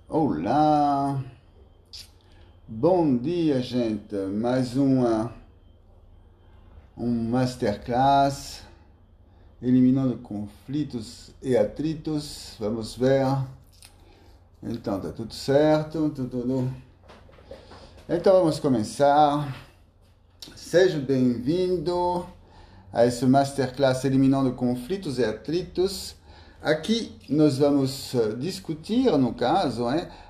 Olá, bom dia, gente. Mais um masterclass eliminando conflitos e atritos. Vamos ver. Então, tá tudo certo, tudo. Então, vamos começar. Seja bem-vindo a esse masterclass eliminando conflitos e atritos. Aqui nós vamos discutir, no caso,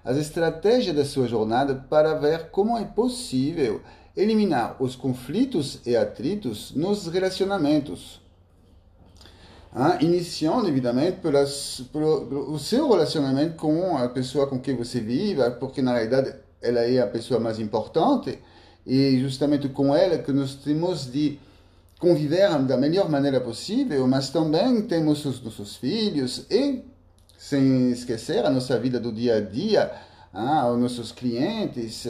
as estratégias da sua jornada para ver como é possível eliminar os conflitos e atritos nos relacionamentos. Iniciando, evidentemente, pelo seu relacionamento com a pessoa com quem você vive, porque na realidade ela é a pessoa mais importante e justamente com ela que nós temos de conviver da melhor maneira possível, mas também temos os nossos filhos e, sem esquecer, a nossa vida do dia a dia, os nossos clientes,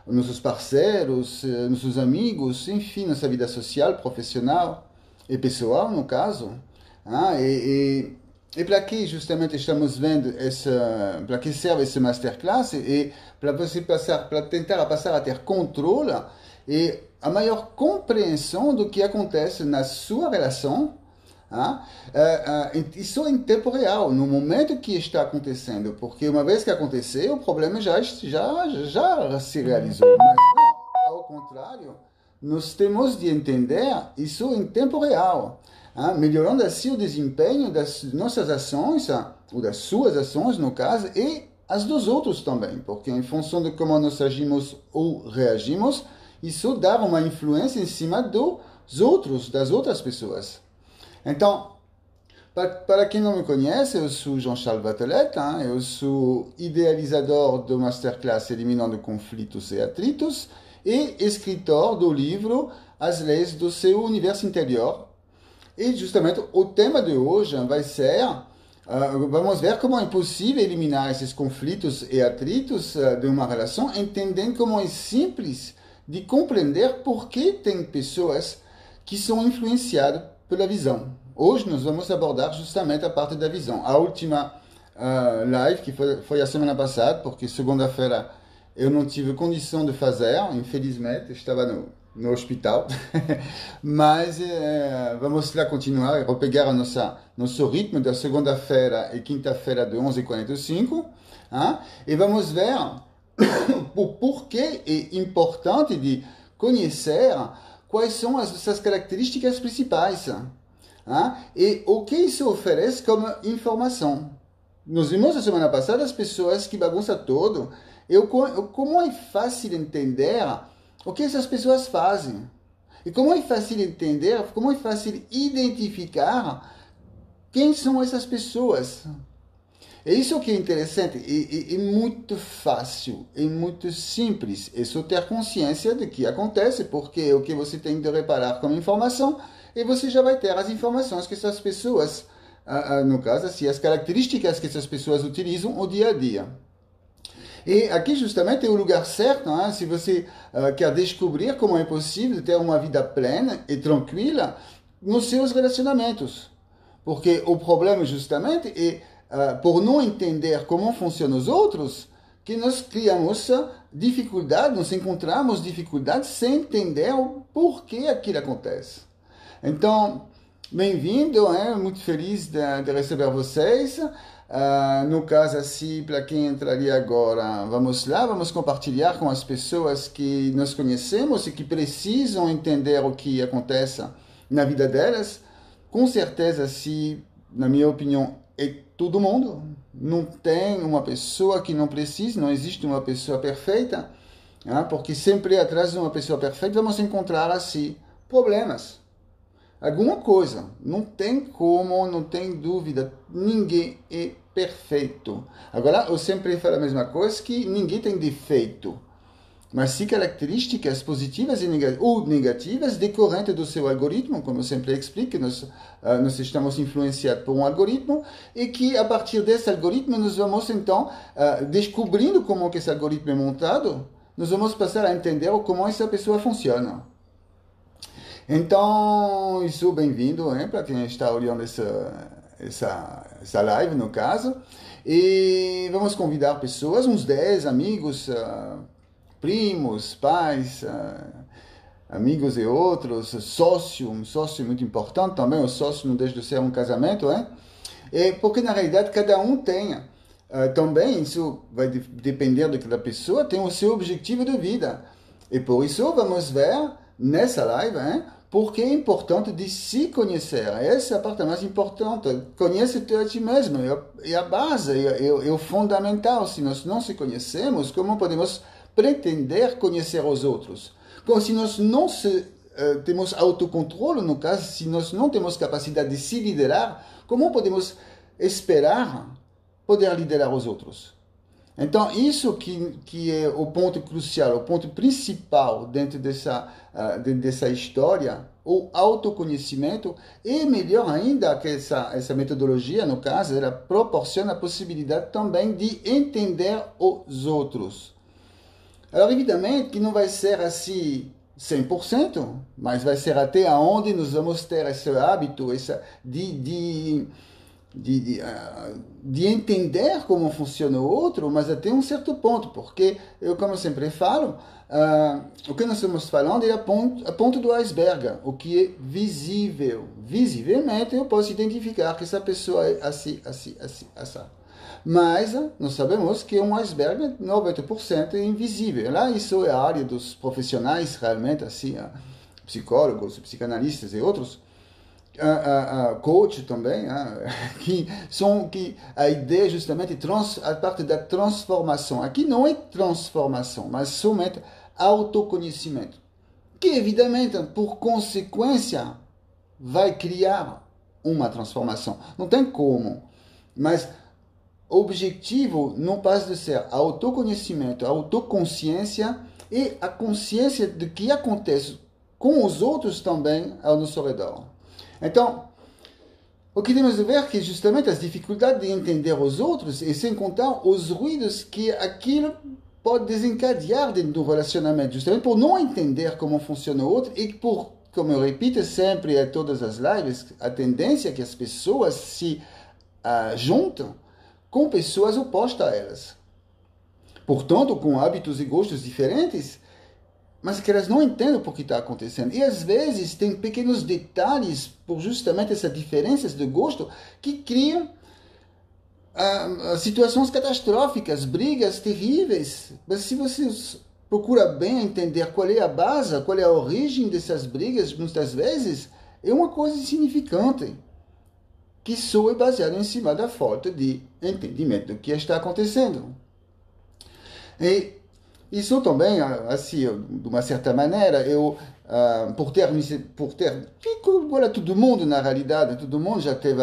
os nossos parceiros, nossos amigos, enfim, nossa vida social, profissional e pessoal, no caso. E para que justamente estamos vendo para que serve esse masterclass e para você para tentar passar a ter controle e a maior compreensão do que acontece na sua relação, isso em tempo real, no momento que está acontecendo, porque uma vez que aconteceu, o problema já se realizou, mas não, ao contrário, nós temos de entender isso em tempo real, melhorando assim o desempenho das nossas ações, ou das suas ações, no caso, e as dos outros também, porque em função de como nós agimos ou reagimos, isso dá uma influência em cima dos outros, das outras pessoas. Então, para quem não me conhece, eu sou Jean-Charles Vatelet, eu sou idealizador do Masterclass Eliminando Conflitos e Atritos e escritor do livro As Leis do Seu Universo Interior. E justamente o tema de hoje vai ser, vamos ver como é possível eliminar esses conflitos e atritos de uma relação, entendendo como é simples de compreender por que tem pessoas que são influenciadas pela visão. Hoje nós vamos abordar justamente a parte da visão. A última live, que foi a semana passada, porque segunda-feira eu não tive condição de fazer, infelizmente, estava no hospital. Mas vamos lá continuar, repegar nosso ritmo da segunda-feira e quinta-feira de 11h45. E vamos ver o porquê é importante de conhecer quais são essas características principais e o que isso oferece como informação. Nós vimos a semana passada as pessoas que bagunçam todo, como é fácil entender o que essas pessoas fazem. E como é fácil entender, como é fácil identificar quem são essas pessoas. É isso que é interessante, é muito fácil, é muito simples, é só ter consciência de que acontece, porque o que você tem de reparar como informação, e você já vai ter as informações que essas pessoas, no caso, assim, as características que essas pessoas utilizam no dia a dia. E aqui justamente é o lugar certo, se você quer descobrir como é possível ter uma vida plena e tranquila nos seus relacionamentos. Porque o problema justamente é por não entender como funcionam os outros, que nós criamos dificuldade, nós encontramos dificuldade sem entender o porquê aquilo acontece. Então, bem-vindo, muito feliz de receber vocês. No caso, assim, para quem entraria agora, vamos lá, vamos compartilhar com as pessoas que nós conhecemos e que precisam entender o que acontece na vida delas. Com certeza, se, na minha opinião, é todo mundo. Não tem uma pessoa que não precisa, não existe uma pessoa perfeita, porque sempre atrás de uma pessoa perfeita vamos encontrar, assim, problemas. Alguma coisa. Não tem como, não tem dúvida. Ninguém é perfeito. Agora, eu sempre falo a mesma coisa, que ninguém tem defeito. Mas sim características positivas ou negativas decorrentes do seu algoritmo, como eu sempre explico, nós estamos influenciados por um algoritmo e que a partir desse algoritmo nós vamos então, descobrindo como que esse algoritmo é montado, nós vamos passar a entender como essa pessoa funciona. Então, isso bem-vindo para quem está olhando essa live, no caso, e vamos convidar pessoas, uns 10 amigos, primos, pais, amigos e outros, sócio, um sócio muito importante também, o sócio não deixa de ser um casamento, hein? Porque na realidade cada um tem, também isso vai depender de cada pessoa, tem o seu objetivo de vida. E por isso vamos ver nessa live, hein, porque é importante de se conhecer. Essa é a parte mais importante. Conhece-te a ti mesmo, é a base, é o fundamental. Se nós não se conhecemos, como podemos pretender conhecer os outros? Como se nós não temos autocontrole, no caso, se nós não temos capacidade de se liderar, como podemos esperar poder liderar os outros? Então, isso que é o ponto crucial, o ponto principal dentro dessa história, o autoconhecimento, e melhor ainda que essa metodologia, no caso, ela proporciona a possibilidade também de entender os outros. Agora, evidentemente que não vai ser assim 100%, mas vai ser até onde nós vamos ter esse hábito de entender como funciona o outro, mas até um certo ponto, porque eu, como eu sempre falo, o que nós estamos falando é a ponta do iceberg, o que é visível. Visivelmente eu posso identificar que essa pessoa é assim, assim, assim, assim. Mas nós sabemos que um iceberg 90% é invisível. Lá isso é a área dos profissionais realmente, assim, psicólogos, psicanalistas e outros, coach também, que a ideia é justamente a parte da transformação. Aqui não é transformação, mas somente autoconhecimento, que evidentemente, por consequência, vai criar uma transformação. Não tem como, mas o objetivo não passa de ser autoconhecimento, autoconsciência e a consciência do que acontece com os outros também ao nosso redor. Então, o que temos de ver é que justamente as dificuldades de entender os outros e sem contar os ruídos que aquilo pode desencadear dentro do relacionamento, justamente por não entender como funciona o outro e por, como eu repito sempre a todas as lives, a tendência é que as pessoas se juntam com pessoas opostas a elas. Portanto, com hábitos e gostos diferentes, mas que elas não entendem por que está acontecendo. E às vezes tem pequenos detalhes, por justamente essas diferenças de gosto, que criam situações catastróficas, brigas terríveis. Mas se você procura bem entender qual é a base, qual é a origem dessas brigas, muitas vezes é uma coisa insignificante, que só é baseada em cima da falta de entendimento do que está acontecendo. E isso também, assim, de uma certa maneira, por ter, olha, todo mundo, na realidade, todo mundo já teve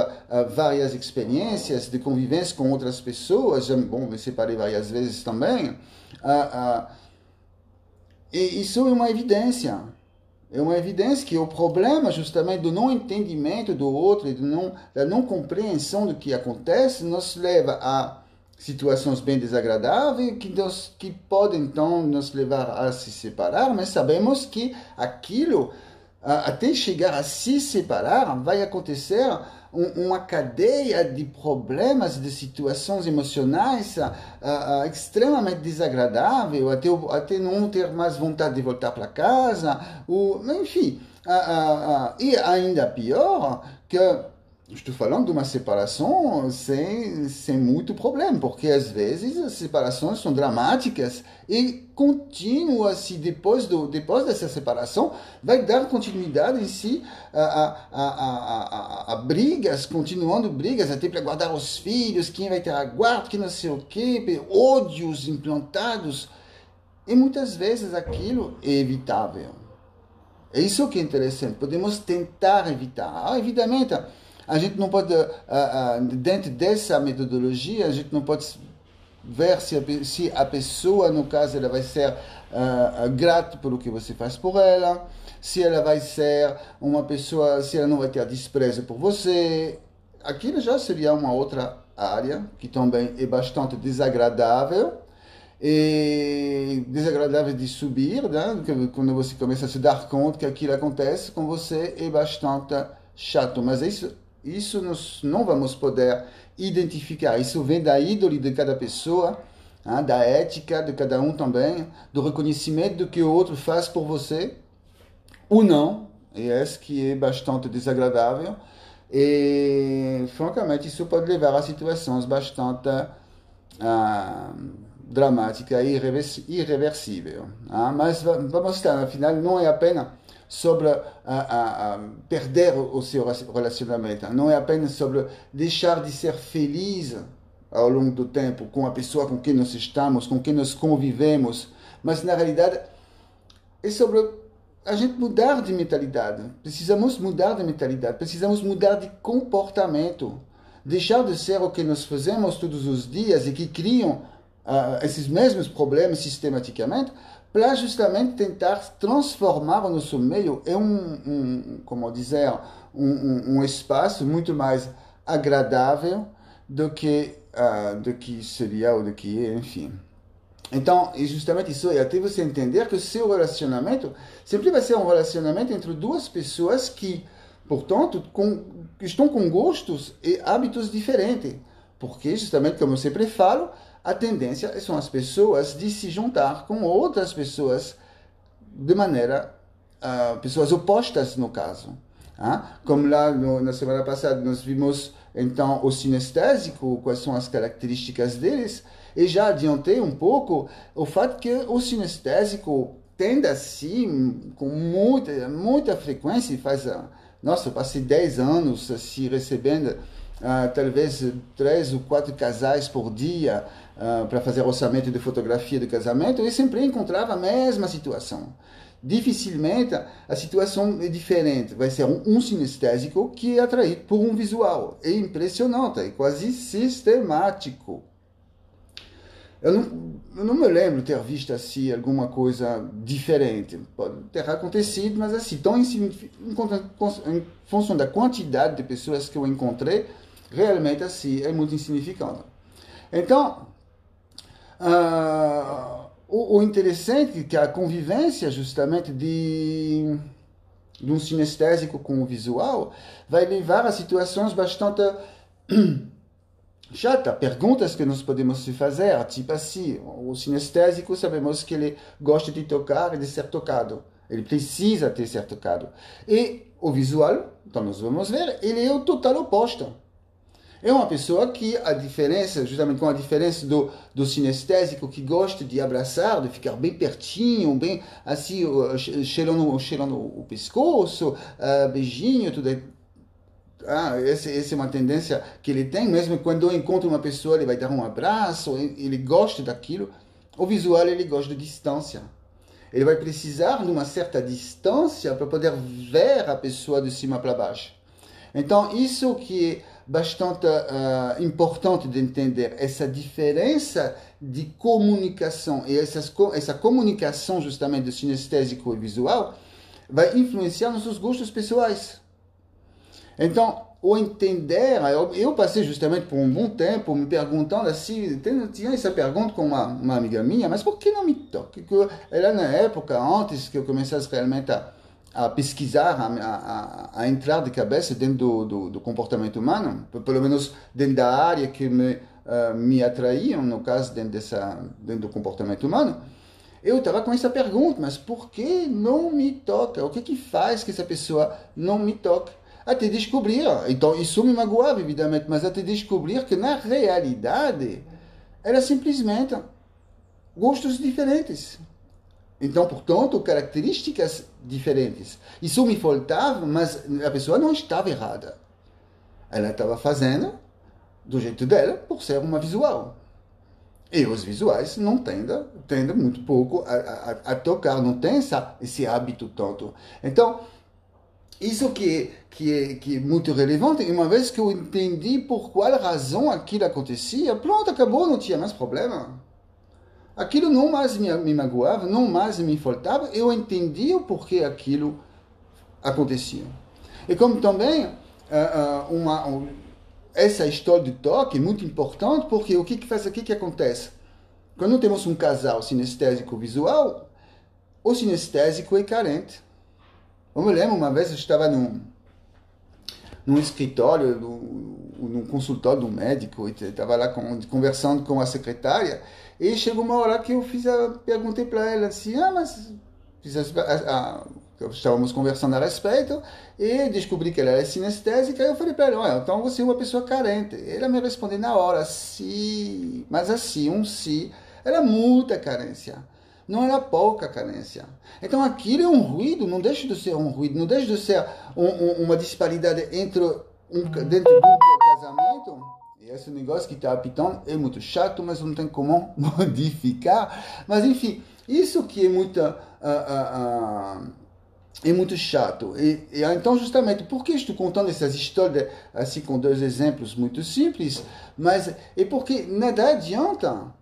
várias experiências de convivência com outras pessoas, me separei várias vezes também, e isso é uma evidência. É uma evidência que o problema, justamente, do não entendimento do outro e da não compreensão do que acontece, nos leva a situações bem desagradáveis que podem, então, nos levar a se separar, mas sabemos que aquilo, até chegar a se separar, vai acontecer uma cadeia de problemas, de situações emocionais extremamente desagradáveis, até não ter mais vontade de voltar para casa, enfim. E ainda pior, que estou falando de uma separação sem muito problema, porque às vezes as separações são dramáticas e continua-se depois dessa separação, vai dar continuidade em si a brigas, continuando brigas, até para guardar os filhos, quem vai ter a guarda, que não sei o quê, ódios implantados, e muitas vezes aquilo é evitável. É isso que é interessante, podemos tentar evitar. Evidentemente, a gente não pode, dentro dessa metodologia, a gente não pode ver se a pessoa, no caso, ela vai ser grata pelo que você faz por ela, se ela vai ser uma pessoa, se ela não vai ter desprezo por você. Aquilo já seria uma outra área, que também é bastante desagradável, e desagradável de subir, né? Quando você começa a se dar conta que aquilo acontece com você, é bastante chato, mas isso isso nós não vamos poder identificar. Isso vem da índole de cada pessoa, da ética de cada um também, do reconhecimento do que o outro faz por você, ou não, e esse que é bastante desagradável. E, francamente, isso pode levar a situações bastante dramáticas e irreversíveis. Mas vamos estar, afinal, não é apenas sobre perder o seu relacionamento, não é apenas sobre deixar de ser feliz ao longo do tempo com a pessoa com quem nós estamos, com quem nós convivemos, mas na realidade é sobre a gente mudar de mentalidade. Precisamos mudar de mentalidade, precisamos mudar de comportamento, deixar de ser o que nós fazemos todos os dias e que criam esses mesmos problemas sistematicamente, para justamente tentar transformar o nosso meio em como dizer, um espaço muito mais agradável do que seria ou do que é, enfim. Então, é justamente isso, é até você entender que o seu relacionamento sempre vai ser um relacionamento entre duas pessoas que, portanto, estão com gostos e hábitos diferentes. Porque, justamente, como eu sempre falo, a tendência são as pessoas de se juntar com outras pessoas de maneira, pessoas opostas no caso. Como lá na semana passada nós vimos então o sinestésico, quais são as características deles, e já adiantei um pouco o fato que o sinestésico tende assim, com muita frequência, nossa, eu passei 10 anos assim, recebendo talvez 3 ou 4 casais por dia para fazer orçamento de fotografia de casamento, e sempre encontrava a mesma situação. Dificilmente a situação é diferente. Vai ser um sinestésico que é atraído por um visual. É impressionante, é quase sistemático. Eu não me lembro ter visto assim alguma coisa diferente. Pode ter acontecido, mas assim, tão em função da quantidade de pessoas que eu encontrei, realmente assim, é muito insignificante. Então, o interessante é que a convivência justamente de um sinestésico com o visual vai levar a situações bastante chatas, perguntas que nós podemos se fazer, tipo assim, o sinestésico sabemos que ele gosta de tocar e de ser tocado, ele precisa de ser tocado. E o visual, então nós vamos ver, ele é o total oposto. É uma pessoa que a diferença, justamente com a diferença do sinestésico, que gosta de abraçar, de ficar bem pertinho, bem assim, cheirando o pescoço, beijinho, tudo. Essa é uma tendência que ele tem, mesmo quando encontra uma pessoa, ele vai dar um abraço, ele gosta daquilo. O visual, ele gosta de distância. Ele vai precisar de uma certa distância para poder ver a pessoa de cima para baixo. Então, isso que é bastante importante de entender, essa diferença de comunicação, e essa comunicação justamente do sinestésico e visual vai influenciar nossos gostos pessoais. Então, o entender, eu passei justamente por um bom tempo me perguntando assim, tinha essa pergunta com uma amiga minha, mas por que não me toca? Ela na época, antes que eu começasse realmente a pesquisar, a entrar de cabeça dentro do comportamento humano, pelo menos dentro da área que me atraíam, no caso dentro do comportamento humano, eu estava com essa pergunta, mas por que não me toca? O que faz que essa pessoa não me toque? Até descobrir, então isso me magoava evidentemente, mas até descobrir que na realidade era simplesmente gostos diferentes. Então, portanto, características diferentes. Isso me faltava, mas a pessoa não estava errada. Ela estava fazendo do jeito dela, por ser uma visual. E os visuais não tendem muito pouco a tocar, não tem esse hábito tanto. Então, isso que é muito relevante, e uma vez que eu entendi por qual razão aquilo acontecia, pronto, acabou, não tinha mais problema. Aquilo não mais me magoava, não mais me faltava, eu entendia o porquê aquilo acontecia. E como também, essa história de toque é muito importante, porque o que acontece? Quando temos um casal sinestésico visual, o sinestésico é carente. Eu me lembro, uma vez eu estava num escritório, num consultório do médico, e estava lá conversando com a secretária, e chegou uma hora que perguntei para ela assim, mas estávamos conversando a respeito, e descobri que ela era sinestésica, e eu falei para ela, olha, então você é uma pessoa carente. Ela me respondeu na hora, sim, mas assim, sim, era muita carência. Não era pouca carência. Então aquilo é um ruído, não deixa de ser um ruído, não deixa de ser uma disparidade dentro do casamento. E esse negócio que está apitando é muito chato, mas não tem como modificar. Mas enfim, isso que é muito chato. Então, justamente, por que estou contando essas histórias assim com dois exemplos muito simples? Mas é porque nada adianta.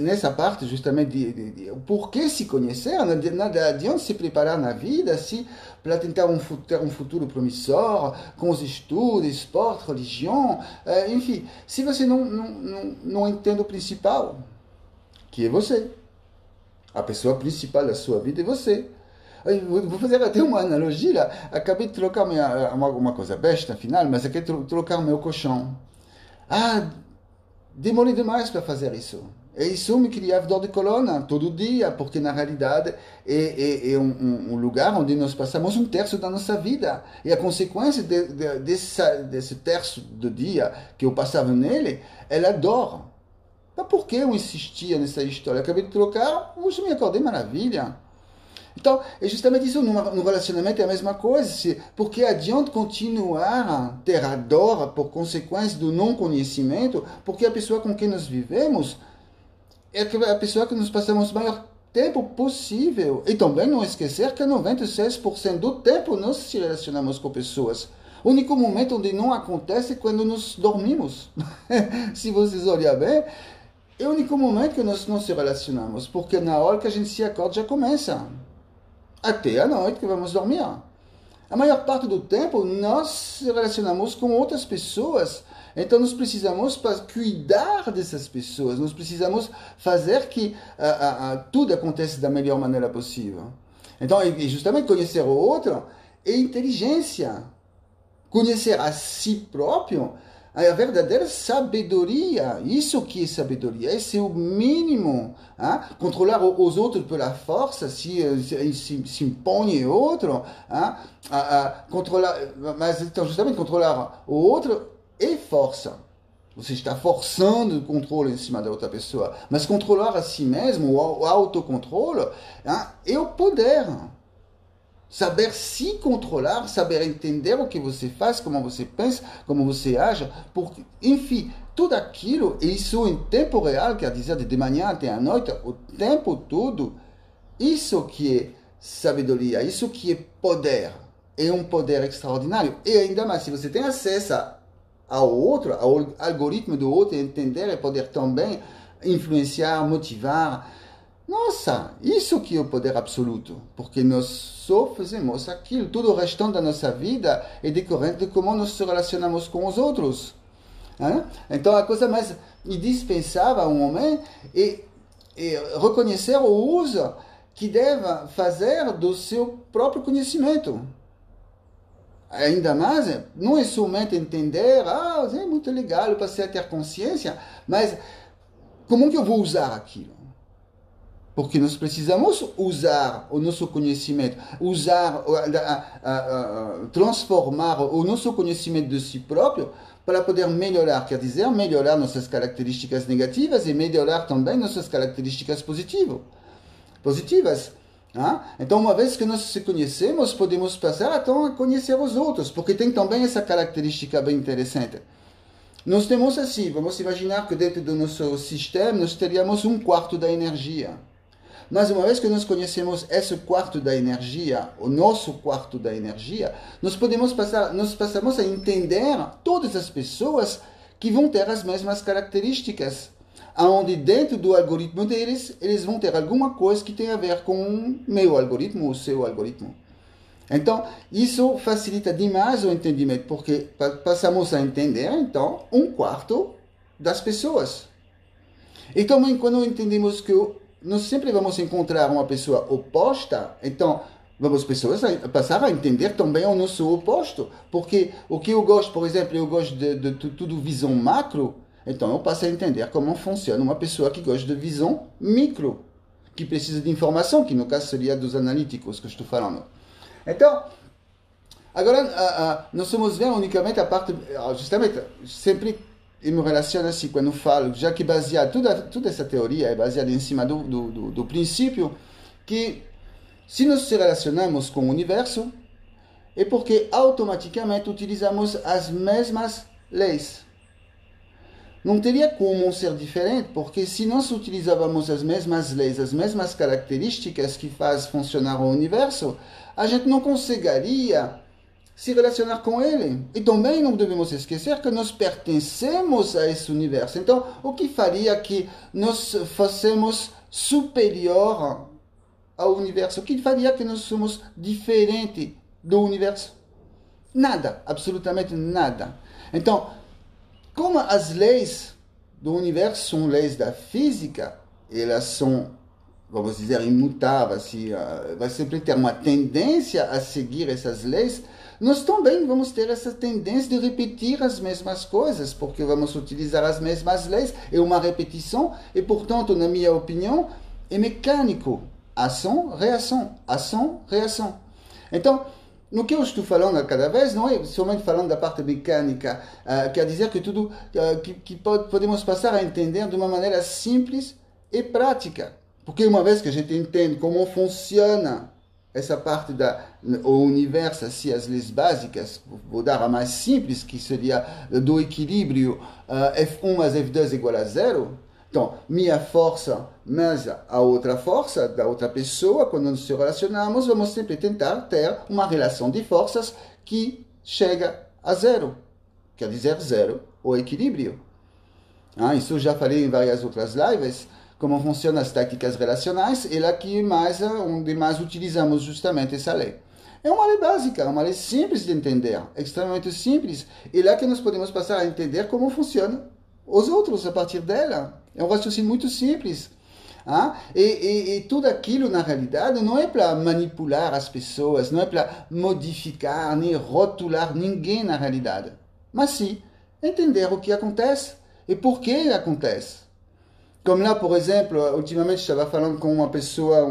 Nessa parte, justamente, de por que se conhecer, nada adianta se preparar na vida para tentar ter um futuro promissor, com os estudos, esporte, religião, enfim, se você não entende o principal, que é você. A pessoa principal da sua vida é você. Eu vou fazer até uma analogia. Acabei de trocar uma coisa besta, afinal, mas acabei de trocar meu colchão. Demorei demais para fazer isso. E isso me criava dor de coluna todo dia, porque na realidade é um lugar onde nós passamos um terço da nossa vida. E a consequência desse terço do dia que eu passava nele, ela dor. Mas por que eu insistia nessa história? Eu acabei de trocar, hoje me acordei maravilha. Então, é justamente isso, no relacionamento é a mesma coisa, porque adianta continuar a ter a dor por consequência do não conhecimento, porque a pessoa com quem nós vivemos é a pessoa que nós passamos o maior tempo possível. E também não esquecer que 96% do tempo nós se relacionamos com pessoas. O único momento onde não acontece é quando nós dormimos. Se vocês olharem bem, é o único momento que nós não se relacionamos, porque na hora que a gente se acorda já começa. Até a noite que vamos dormir. A maior parte do tempo nós se relacionamos com outras pessoas. Então nós precisamos cuidar dessas pessoas. Nós precisamos fazer que tudo aconteça da melhor maneira possível. Então, justamente conhecer o outro é inteligência. Conhecer a si próprio a verdadeira sabedoria. Isso que é sabedoria, esse é o mínimo. Controlar os outros pela força, se impõe outro, controlar, mas então justamente controlar o outro é força. Você está forçando o controle em cima da outra pessoa. Mas controlar a si mesmo, o autocontrole, é o poder. Saber se controlar, saber entender o que você faz, como você pensa, como você age, porque, enfim, tudo aquilo, isso em tempo real, quer dizer, de manhã até a noite, o tempo todo, isso que é sabedoria, isso que é poder, é um poder extraordinário. E ainda mais, se você tem acesso ao outro, ao algoritmo do outro, entender e poder também influenciar, motivar. Nossa, isso que é o poder absoluto, porque nós só fazemos aquilo, todo o restante da nossa vida é decorrente de como nós se relacionamos com os outros. Então a coisa mais indispensável a um homem é reconhecer o uso que deve fazer do seu próprio conhecimento. Ainda mais, não é somente entender, é muito legal, eu passei a ter consciência, mas como que eu vou usar aquilo? Porque nós precisamos usar o nosso conhecimento, transformar o nosso conhecimento de si próprio para poder melhorar, quer dizer, melhorar nossas características negativas e melhorar também nossas características positivas. Então, uma vez que nós se conhecemos, podemos passar então, a conhecer os outros, porque tem também essa característica bem interessante. Nós temos assim, vamos imaginar que dentro do nosso sistema nós teríamos um quarto da energia. Mas uma vez que nós conhecemos esse quarto da energia, o nosso quarto da energia, nós passamos a entender todas as pessoas que vão ter as mesmas características, onde dentro do algoritmo deles, eles vão ter alguma coisa que tem a ver com o meu algoritmo, o seu algoritmo. Então, isso facilita demais o entendimento, porque passamos a entender, então, um quarto das pessoas. E também, quando entendemos que nós sempre vamos encontrar uma pessoa oposta, então, Vamos pessoas passar a entender também o nosso oposto. Porque o que eu gosto, por exemplo, eu gosto de tudo visão macro, então eu passo a entender como funciona uma pessoa que gosta de visão micro, que precisa de informação, que no caso seria dos analíticos que eu estou falando. Então, agora, nós vamos ver unicamente a parte, justamente, sempre eu me relaciono assim, quando falo, já que baseado, toda essa teoria é baseada em cima do princípio que se nós se relacionamos com o universo, é porque automaticamente utilizamos as mesmas leis. Não teria como ser diferente, porque se nós utilizávamos as mesmas leis, as mesmas características que fazem funcionar o universo, a gente não conseguiria se relacionar com ele. E também não devemos esquecer que nós pertencemos a esse universo. Então, o que faria que nós fossemos superior ao universo? O que faria que nós somos diferente do universo? Nada, absolutamente nada. Então, como as leis do universo são leis da física, elas são, vamos dizer, imutáveis, vai sempre ter uma tendência a seguir essas leis, nós também vamos ter essa tendência de repetir as mesmas coisas, porque vamos utilizar as mesmas leis, é uma repetição, e portanto, na minha opinião, é mecânico. Ação, reação. Então, no que eu estou falando cada vez, não é somente falando da parte mecânica, quer dizer que tudo que podemos passar a entender de uma maneira simples e prática. Porque uma vez que a gente entende como funciona essa parte do universo, assim, as leis básicas, vou dar a mais simples, que seria do equilíbrio F1 mais F2 igual a zero. Então, minha força mais a outra força da outra pessoa, quando nos relacionamos, vamos sempre tentar ter uma relação de forças que chega a zero. Quer dizer, zero, o equilíbrio. Isso eu já falei em várias outras lives, como funcionam as táticas relacionais, e lá que onde mais utilizamos justamente essa lei. É uma lei básica, uma lei simples de entender, extremamente simples, e lá que nós podemos passar a entender como funcionam os outros a partir dela. É um raciocínio muito simples. E tudo aquilo, na realidade, não é para manipular as pessoas, não é para modificar, nem rotular ninguém na realidade. Mas sim, entender o que acontece e por que acontece. Como lá, por exemplo, ultimamente estava falando com uma pessoa,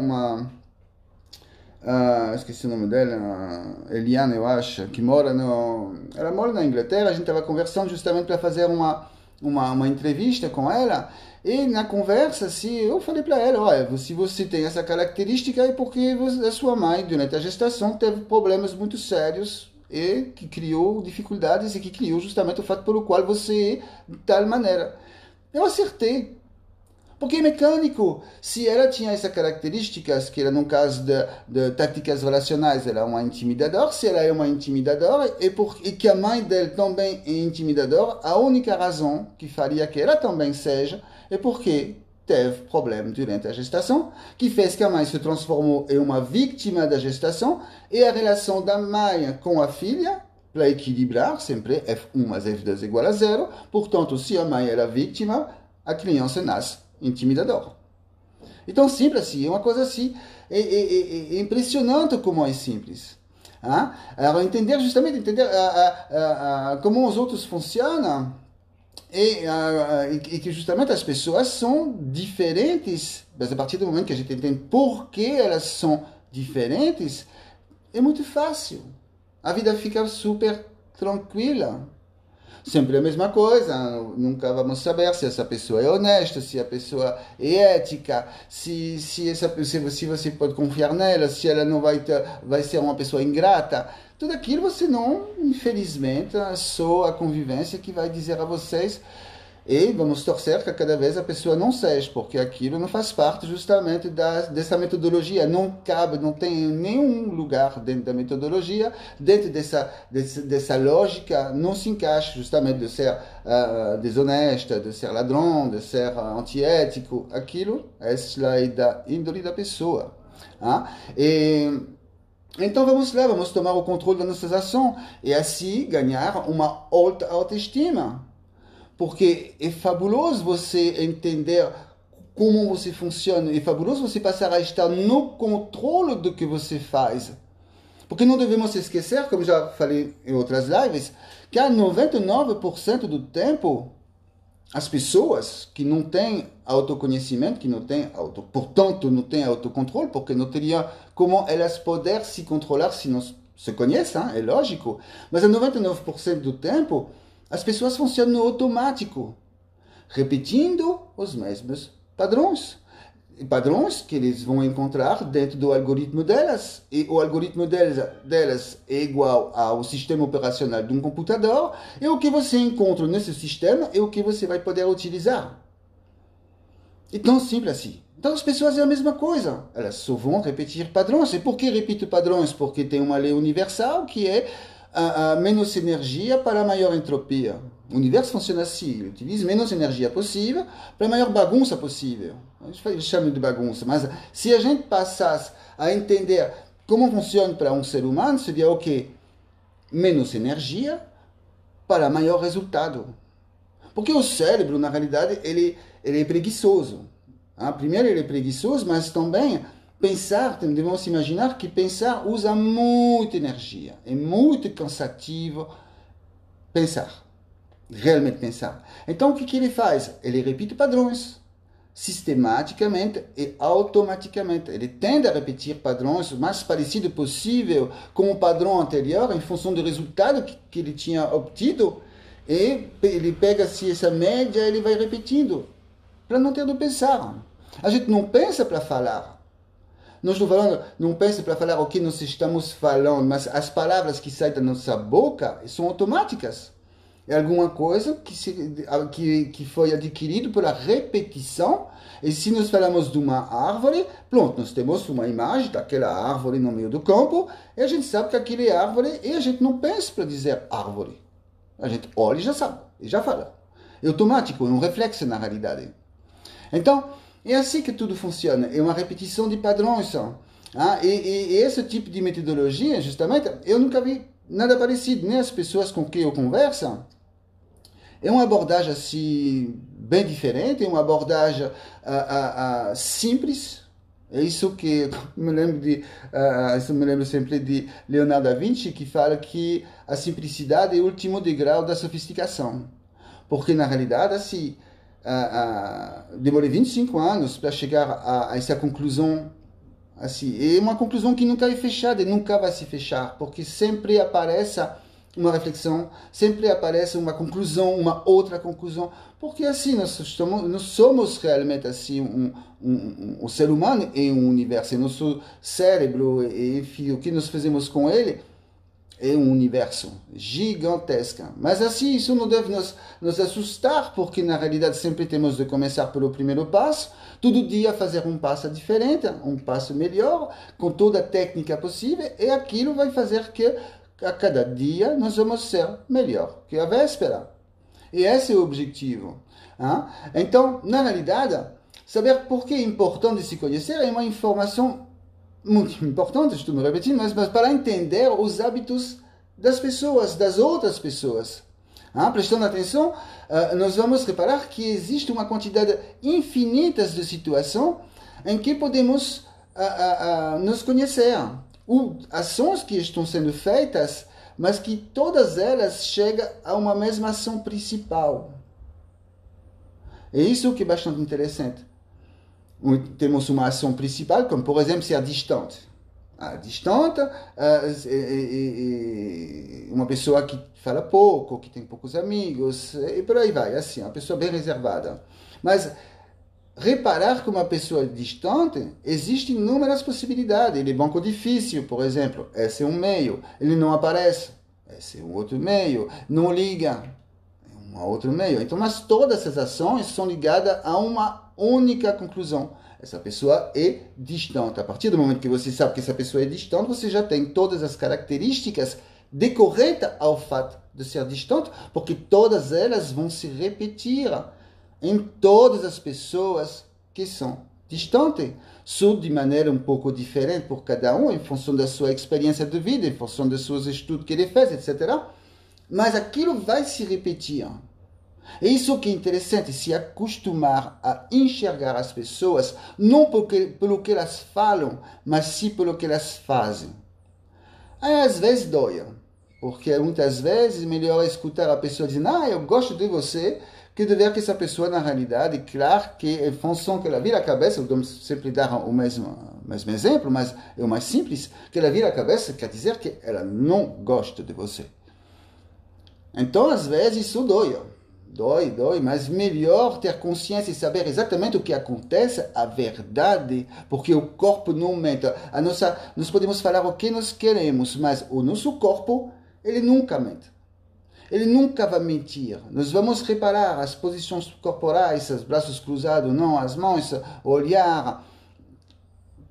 esqueci o nome dela, Eliana, eu acho, que ela mora na Inglaterra. A gente estava conversando justamente para fazer uma entrevista com ela, e na conversa, assim, eu falei para ela, olha, se você tem essa característica é porque a sua mãe, durante a gestação, teve problemas muito sérios e que criou dificuldades e que criou justamente o fato pelo qual você é de tal maneira. Eu acertei. Porque é mecânico. Se ela tinha essas características, que era no caso de táticas relacionais, ela é uma intimidadora. Se ela é uma intimidadora e que a mãe dele também é intimidadora, a única razão que faria que ela também seja é porque teve problema durante a gestação, que fez que a mãe se transformou em uma vítima da gestação, e a relação da mãe com a filha, para equilibrar, sempre F1 mais F2 igual a zero. Portanto, se a mãe era vítima, a criança nasce intimidador. Então, simples assim, é uma coisa assim, é impressionante como é simples. Entender como os outros funcionam e que justamente as pessoas são diferentes, mas a partir do momento que a gente entende por que elas são diferentes, é muito fácil. A vida fica super tranquila. Sempre a mesma coisa, nunca vamos saber se essa pessoa é honesta, se a pessoa é ética, se você pode confiar nela, se ela não vai ser uma pessoa ingrata. Tudo aquilo você não, infelizmente, só a convivência que vai dizer a vocês. E vamos torcer que cada vez a pessoa não seja, porque aquilo não faz parte justamente dessa metodologia. Não cabe, não tem nenhum lugar dentro da metodologia, dentro dessa lógica, não se encaixa justamente de ser desonesta, de ser ladrão, de ser antiético. Aquilo é da índole da pessoa. Então vamos lá, vamos tomar o controle das nossas ações e assim ganhar uma alta autoestima. Porque é fabuloso você entender como você funciona. É fabuloso você passar a estar no controle do que você faz. Porque não devemos esquecer, como já falei em outras lives, que há 99% do tempo, as pessoas que não têm autoconhecimento, que não têm portanto não têm autocontrole, porque não teria como elas poder se controlar se não se conhecem, é lógico. Mas a 99% do tempo, as pessoas funcionam no automático, repetindo os mesmos padrões. Padrões que eles vão encontrar dentro do algoritmo delas. E o algoritmo delas é igual ao sistema operacional de um computador. E o que você encontra nesse sistema é o que você vai poder utilizar. É tão simples assim. Então as pessoas é a mesma coisa. Elas só vão repetir padrões. E por que repito padrões? Porque tem uma lei universal que é menos energia para maior entropia. O universo funciona assim, ele utiliza menos energia possível para a maior bagunça possível. Eu chamo de bagunça, mas se a gente passasse a entender como funciona para um ser humano, seria o quê? Menos energia para maior resultado. Porque o cérebro, na realidade, ele é preguiçoso. Primeiro ele é preguiçoso, mas também pensar, devemos imaginar que pensar usa muita energia. É muito cansativo pensar. Realmente pensar. Então, o que ele faz? Ele repete padrões, sistematicamente e automaticamente. Ele tende a repetir padrões o mais parecido possível com o padrão anterior, em função do resultado que ele tinha obtido, e ele pega-se essa média e ele vai repetindo, para não ter de pensar. A gente não pensa para falar. Não estou falando, não pensa para falar o que nós estamos falando, mas as palavras que saem da nossa boca são automáticas. É alguma coisa que foi adquirido pela repetição. E se nós falamos de uma árvore, pronto, nós temos uma imagem daquela árvore no meio do campo, e a gente sabe que aquela é árvore, e a gente não pensa para dizer árvore. A gente olha e já sabe, e já fala. É automático, é um reflexo na realidade. Então, é assim que tudo funciona, é uma repetição de padrões. E esse tipo de metodologia, justamente, eu nunca vi nada parecido, nem as pessoas com quem eu converso. É uma abordagem assim, bem diferente, é uma abordagem simples. É isso que me lembro sempre de Leonardo da Vinci, que fala que a simplicidade é o último degrau da sofisticação. Porque, na realidade, assim, demorei 25 anos para chegar a essa conclusão. Assim, é uma conclusão que nunca é fechada e nunca vai se fechar, porque sempre aparece uma reflexão, sempre aparece uma conclusão, uma outra conclusão, porque assim nós somos realmente assim o ser humano é um universo, é nosso cérebro, e enfim, o que nós fazemos com ele é um universo gigantesco. Mas assim, isso não deve nos assustar, porque na realidade sempre temos de começar pelo primeiro passo, todo dia fazer um passo diferente, um passo melhor, com toda a técnica possível, e aquilo vai fazer que a cada dia nós vamos ser melhor que a véspera. E esse é o objetivo. Então, na realidade, saber por que é importante se conhecer é uma informação muito importante, estou me repetindo, mas para entender os hábitos das pessoas, das outras pessoas. Prestando atenção, nós vamos reparar que existe uma quantidade infinita de situações em que podemos nos conhecer. Ações que estão sendo feitas, mas que todas elas chegam a uma mesma ação principal. É isso que é bastante interessante. Temos uma ação principal, como por exemplo ser distante. Distante é uma pessoa que fala pouco, que tem poucos amigos, e por aí vai, assim, uma pessoa bem reservada. Mas reparar que uma pessoa distante, existem inúmeras possibilidades. Ele é banco difícil, por exemplo, esse é um meio. Ele não aparece, esse é um outro meio. Não liga, é um outro meio. Então, mas todas essas ações são ligadas a uma única conclusão. Essa pessoa é distante. A partir do momento que você sabe que essa pessoa é distante, você já tem todas as características decorrentes ao fato de ser distante, porque todas elas vão se repetir em todas as pessoas que são distantes, só de maneira um pouco diferente por cada um, em função da sua experiência de vida, em função dos seus estudos que ele fez, etc. Mas aquilo vai se repetir. E isso que é interessante, se acostumar a enxergar as pessoas, não pelo que elas falam, mas sim pelo que elas fazem. Aí às vezes dói, porque muitas vezes é melhor escutar a pessoa dizendo, eu gosto de você, que de ver que essa pessoa, na realidade, claro que em função que ela vira a cabeça, vamos sempre dar o mesmo exemplo, mas é o mais simples, que ela vira a cabeça quer dizer que ela não gosta de você. Então, às vezes, isso dói. Dói, mas melhor ter consciência e saber exatamente o que acontece, a verdade, porque o corpo não mente. Nós podemos falar o que nós queremos, mas o nosso corpo, ele nunca mente. Ele nunca vai mentir. Nós vamos reparar as posições corporais, os braços cruzados, não, as mãos, o olhar.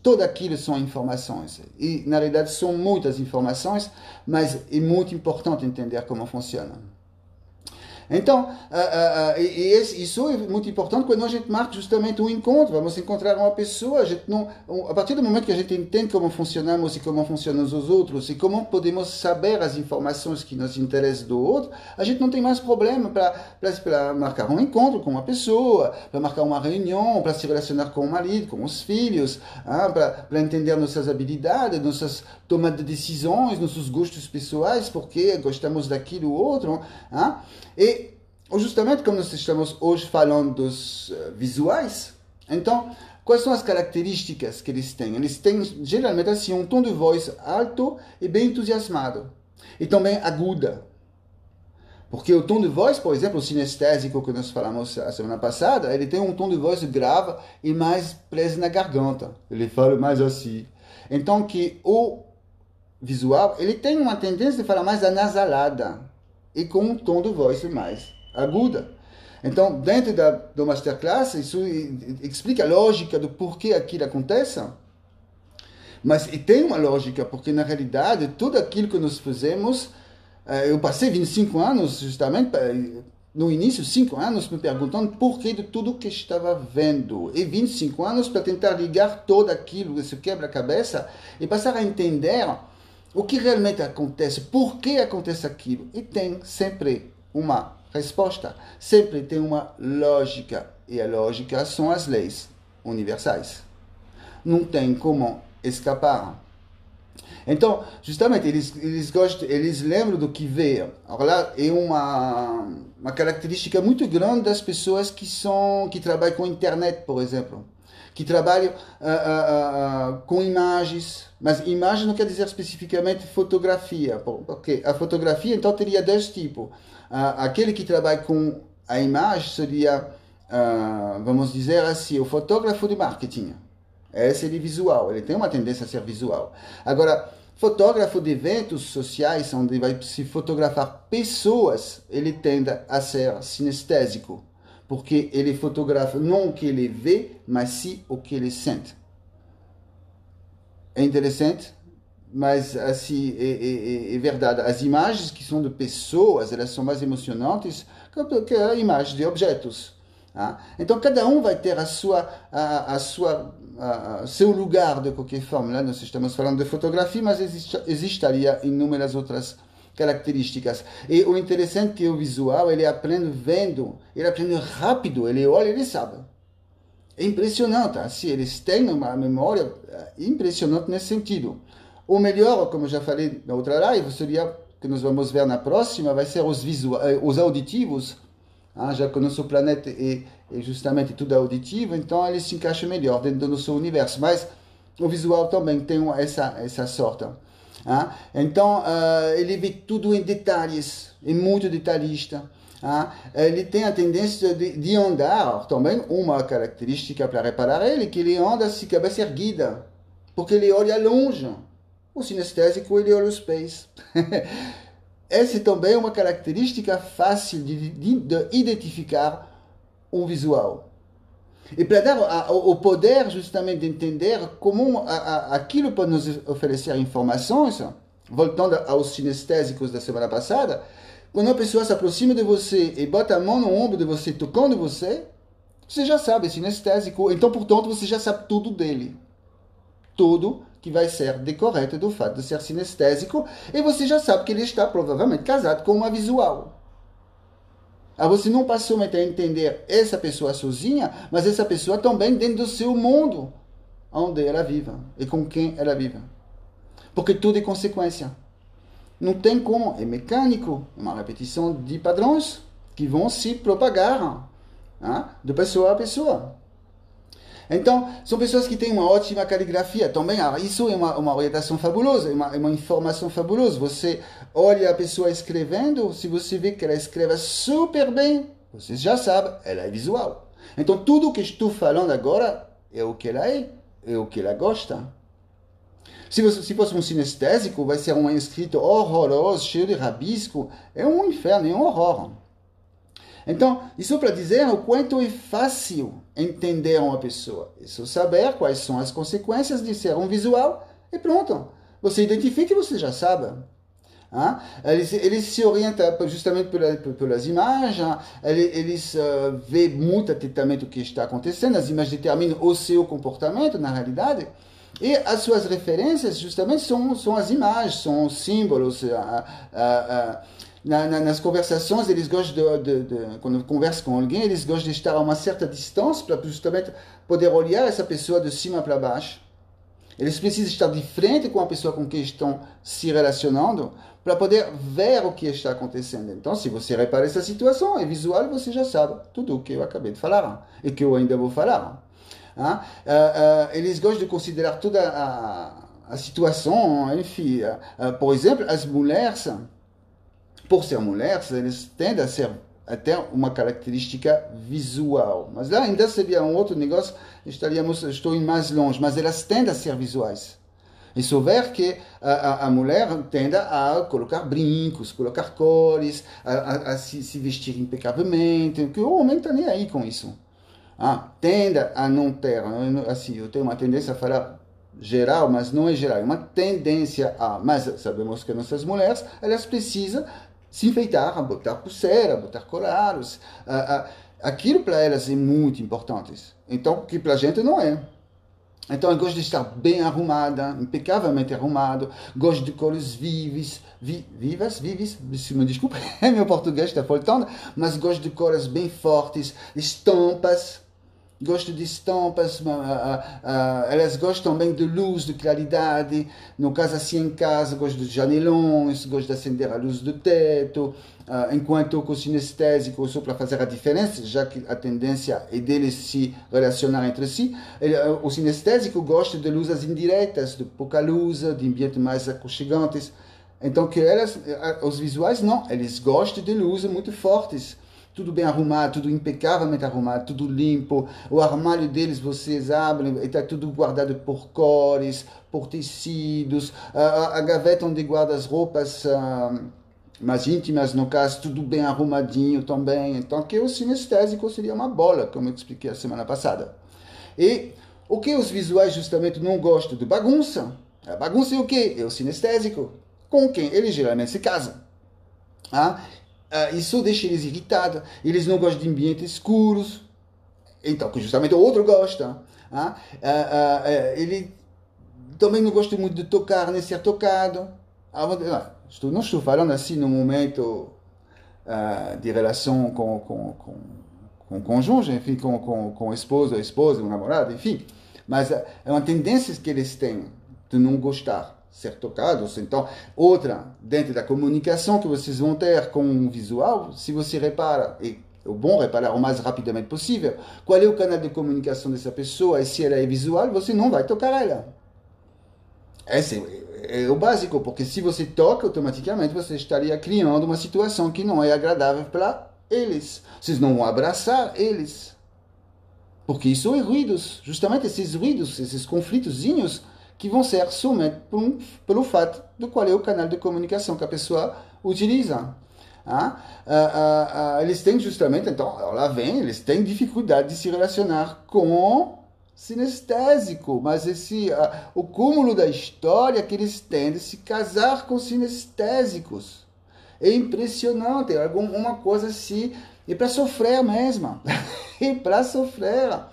Tudo aquilo são informações. E, na realidade, são muitas informações, mas é muito importante entender como funciona. Então, isso é muito importante quando a gente marca justamente um encontro. Vamos encontrar uma pessoa, a partir do momento que a gente entende como funcionamos e como funcionam os outros e como podemos saber as informações que nos interessam do outro, a gente não tem mais problema para marcar um encontro com uma pessoa, para marcar uma reunião, para se relacionar com o marido, com os filhos, para entender nossas habilidades, nossas tomadas de decisões, nossos gostos pessoais, porque gostamos daquilo ou outro. E justamente como nós estamos hoje falando dos visuais, então, quais são as características que eles têm? Eles têm, geralmente, assim, um tom de voz alto e bem entusiasmado. E também aguda. Porque o tom de voz, por exemplo, o sinestésico que nós falamos a semana passada, ele tem um tom de voz grave e mais preso na garganta. Ele fala mais assim. Então, que o visual, ele tem uma tendência de falar mais anasalada e com um tom de voz mais aguda. Então, dentro do Masterclass, isso explica a lógica do porquê aquilo acontece. Mas tem uma lógica, porque na realidade, tudo aquilo que nós fazemos, eu passei 25 anos, justamente, no início, 5 anos, me perguntando por que de tudo que estava vendo. E 25 anos para tentar ligar todo aquilo, esse quebra-cabeça, e passar a entender o que realmente acontece, por que acontece aquilo. E tem sempre uma resposta, sempre tem uma lógica. E a lógica são as leis universais. Não tem como escapar. Então, justamente, eles lembram do que vê. Agora, é uma característica muito grande das pessoas que trabalham com internet, por exemplo. Que trabalham com imagens, mas imagem não quer dizer especificamente fotografia, porque a fotografia então teria dois tipos. Aquele que trabalha com a imagem seria, vamos dizer assim, o fotógrafo de marketing. Esse é visual, ele tem uma tendência a ser visual. Agora, fotógrafo de eventos sociais, onde vai se fotografar pessoas, ele tende a ser sinestésico. Porque ele fotografa não o que ele vê, mas sim o que ele sente. É interessante, mas assim, é verdade. As imagens que são de pessoas, elas são mais emocionantes que a imagem de objetos. Então, cada um vai ter seu lugar de qualquer forma. Nós estamos falando de fotografia, mas existiria inúmeras outras características. E o interessante é que o visual, ele aprende vendo, ele aprende rápido, ele olha, ele sabe. É impressionante, assim, eles têm uma memória impressionante nesse sentido. O melhor, como eu já falei na outra live, seria, que nós vamos ver na próxima, vai ser os auditivos, já que o nosso planeta é justamente tudo auditivo, então ele se encaixa melhor dentro do nosso universo. Mas o visual também tem essa sorte. Então, ele vê tudo em detalhes, é muito detalhista. Ele tem a tendência de andar, também uma característica para reparar ele, que ele anda de cabeça erguida, porque ele olha longe. O sinestésico, ele olha os pés. Essa também é uma característica fácil de identificar um visual. E para dar o poder justamente de entender como aquilo pode nos oferecer informações, voltando aos sinestésicos da semana passada, quando uma pessoa se aproxima de você e bota a mão no ombro de você, tocando você, você já sabe, é sinestésico. Então, portanto, você já sabe tudo dele. Tudo que vai ser decorrente do fato de ser sinestésico, e você já sabe que ele está provavelmente casado com uma visual. Você não passa somente a entender essa pessoa sozinha, mas essa pessoa também dentro do seu mundo, onde ela vive e com quem ela vive. Porque tudo é consequência. Não tem como, é mecânico, é uma repetição de padrões que vão se propagar de pessoa a pessoa. Então, são pessoas que têm uma ótima caligrafia. Também, isso é uma orientação fabulosa, é uma informação fabulosa. Você olha a pessoa escrevendo, se você vê que ela escreve super bem, você já sabe, ela é visual. Então, tudo o que estou falando agora é o que ela é o que ela gosta. Se fosse um sinestésico, vai ser um escrito horroroso, cheio de rabisco. É um inferno, é um horror. Então, isso para dizer o quanto é fácil entender uma pessoa. É só saber quais são as consequências de ser um visual e pronto. Você identifica e você já sabe. Eles se orientam justamente pelas imagens, eles veem muito atentamente o que está acontecendo, as imagens determinam o seu comportamento, na realidade, e as suas referências justamente são as imagens, são os símbolos. Nas conversações, eles gostam quando conversam com alguém, eles gostam de estar a uma certa distância para justamente poder olhar essa pessoa de cima para baixo. Eles precisam estar de frente com a pessoa com quem estão se relacionando para poder ver o que está acontecendo. Então, se você repara essa situação, é visual, você já sabe tudo o que eu acabei de falar e que eu ainda vou falar. Eles gostam de considerar toda a situação, enfim. Por exemplo, as mulheres, por ser mulheres, eles tendem a ser até uma característica visual. Mas lá ainda seria um outro negócio, estou indo mais longe, mas elas tendem a ser visuais. E só ver que a mulher tende a colocar brincos, colocar cores, a se vestir impecavelmente, que o homem está nem aí com isso. Tende a não ter, assim, eu tenho uma tendência a falar geral, mas não é geral, é uma tendência mas sabemos que nossas mulheres, elas precisam se enfeitar, botar pulseira, botar colares, aquilo para elas é muito importante, então, que para a gente não é. Então, eu gosto de estar bem arrumada, impecavelmente arrumado, gosto de cores vivas, me desculpa, meu português está faltando, mas gosto de cores bem fortes, estampas, gosto de estampas, elas gostam também de luz, de claridade. No caso, assim, em casa, gosto de janelões, gosto de acender a luz do teto. Enquanto com o sinestésico, só para fazer a diferença, já que a tendência é deles se relacionar entre si, o sinestésico gosta de luzes indiretas, de pouca luz, de ambientes mais aconchegantes. Então, que os visuais não, eles gostam de luzes muito fortes. Tudo bem arrumado, tudo impecavelmente arrumado, tudo limpo. O armário deles, vocês abrem, está tudo guardado por cores, por tecidos. A gaveta onde guarda as roupas mais íntimas, no caso, tudo bem arrumadinho também. Então, que o sinestésico seria uma bola, como eu expliquei a semana passada. E o que os visuais justamente não gostam de bagunça? A bagunça é o quê? É o sinestésico. Com quem ele geralmente se casa. Isso deixa eles irritados. Eles não gostam de ambientes escuros. Então, que justamente o outro gosta. Ele também não gosta muito de tocar, nem ser tocado. Não estou falando assim no momento de relação com o cônjuge, enfim, com o esposo, a esposa, o namorado, enfim. Mas é uma tendência que eles têm de não gostar. Ser tocados. Então, outra, dentro da comunicação que vocês vão ter com o visual, se você repara, e é bom reparar o mais rapidamente possível, qual é o canal de comunicação dessa pessoa, e se ela é visual, você não vai tocar ela. Esse é o básico, porque se você toca, automaticamente você estaria criando uma situação que não é agradável para eles. Vocês não vão abraçar eles. Porque isso é ruídos, justamente esses ruídos, esses conflitozinhos, que vão ser somente pelo fato do qual é o canal de comunicação que a pessoa utiliza. Eles têm justamente, então, lá vem, eles têm dificuldade de se relacionar com sinestésico, mas o cúmulo da história é que eles tendem a se casar com sinestésicos. É impressionante, é alguma coisa assim, é para sofrer mesmo, é para sofrer.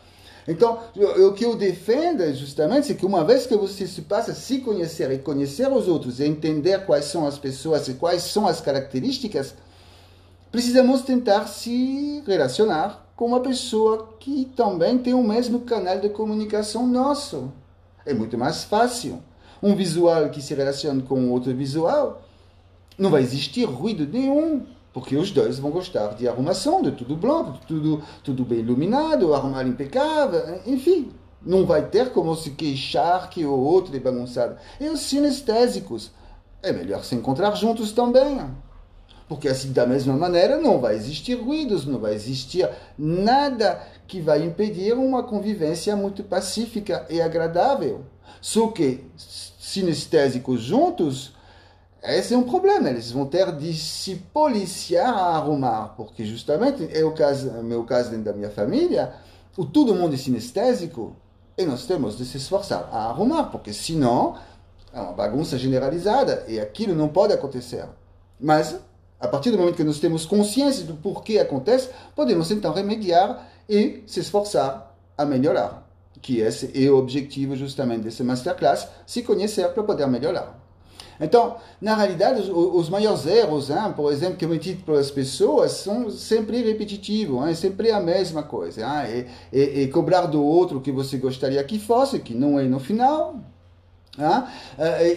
Então, o que eu defendo justamente é que uma vez que você se passa a se conhecer e conhecer os outros e entender quais são as pessoas e quais são as características, precisamos tentar se relacionar com uma pessoa que também tem o mesmo canal de comunicação nosso. É muito mais fácil. Um visual que se relaciona com outro visual, não vai existir ruído nenhum, porque os dois vão gostar de arrumação, de tudo branco, tudo bem iluminado, arrumar impecável, enfim. Não vai ter como se queixar que o outro é bagunçado. E os sinestésicos, é melhor se encontrar juntos também. Porque assim, da mesma maneira, não vai existir ruídos, não vai existir nada que vai impedir uma convivência muito pacífica e agradável. Só que sinestésicos juntos, esse é um problema. Eles vão ter de se policiar a arrumar, porque justamente é o meu caso dentro da minha família, todo mundo é sinestésico e nós temos de se esforçar a arrumar, porque senão é uma bagunça generalizada e aquilo não pode acontecer. Mas, a partir do momento que nós temos consciência do porquê acontece, podemos então remediar e se esforçar a melhorar. Que esse é o objetivo justamente desse masterclass, se conhecer para poder melhorar. Então, na realidade, os maiores erros, por exemplo, cometidos pelas pessoas, são sempre repetitivos, é sempre a mesma coisa. E cobrar do outro o que você gostaria que fosse, que não é no final.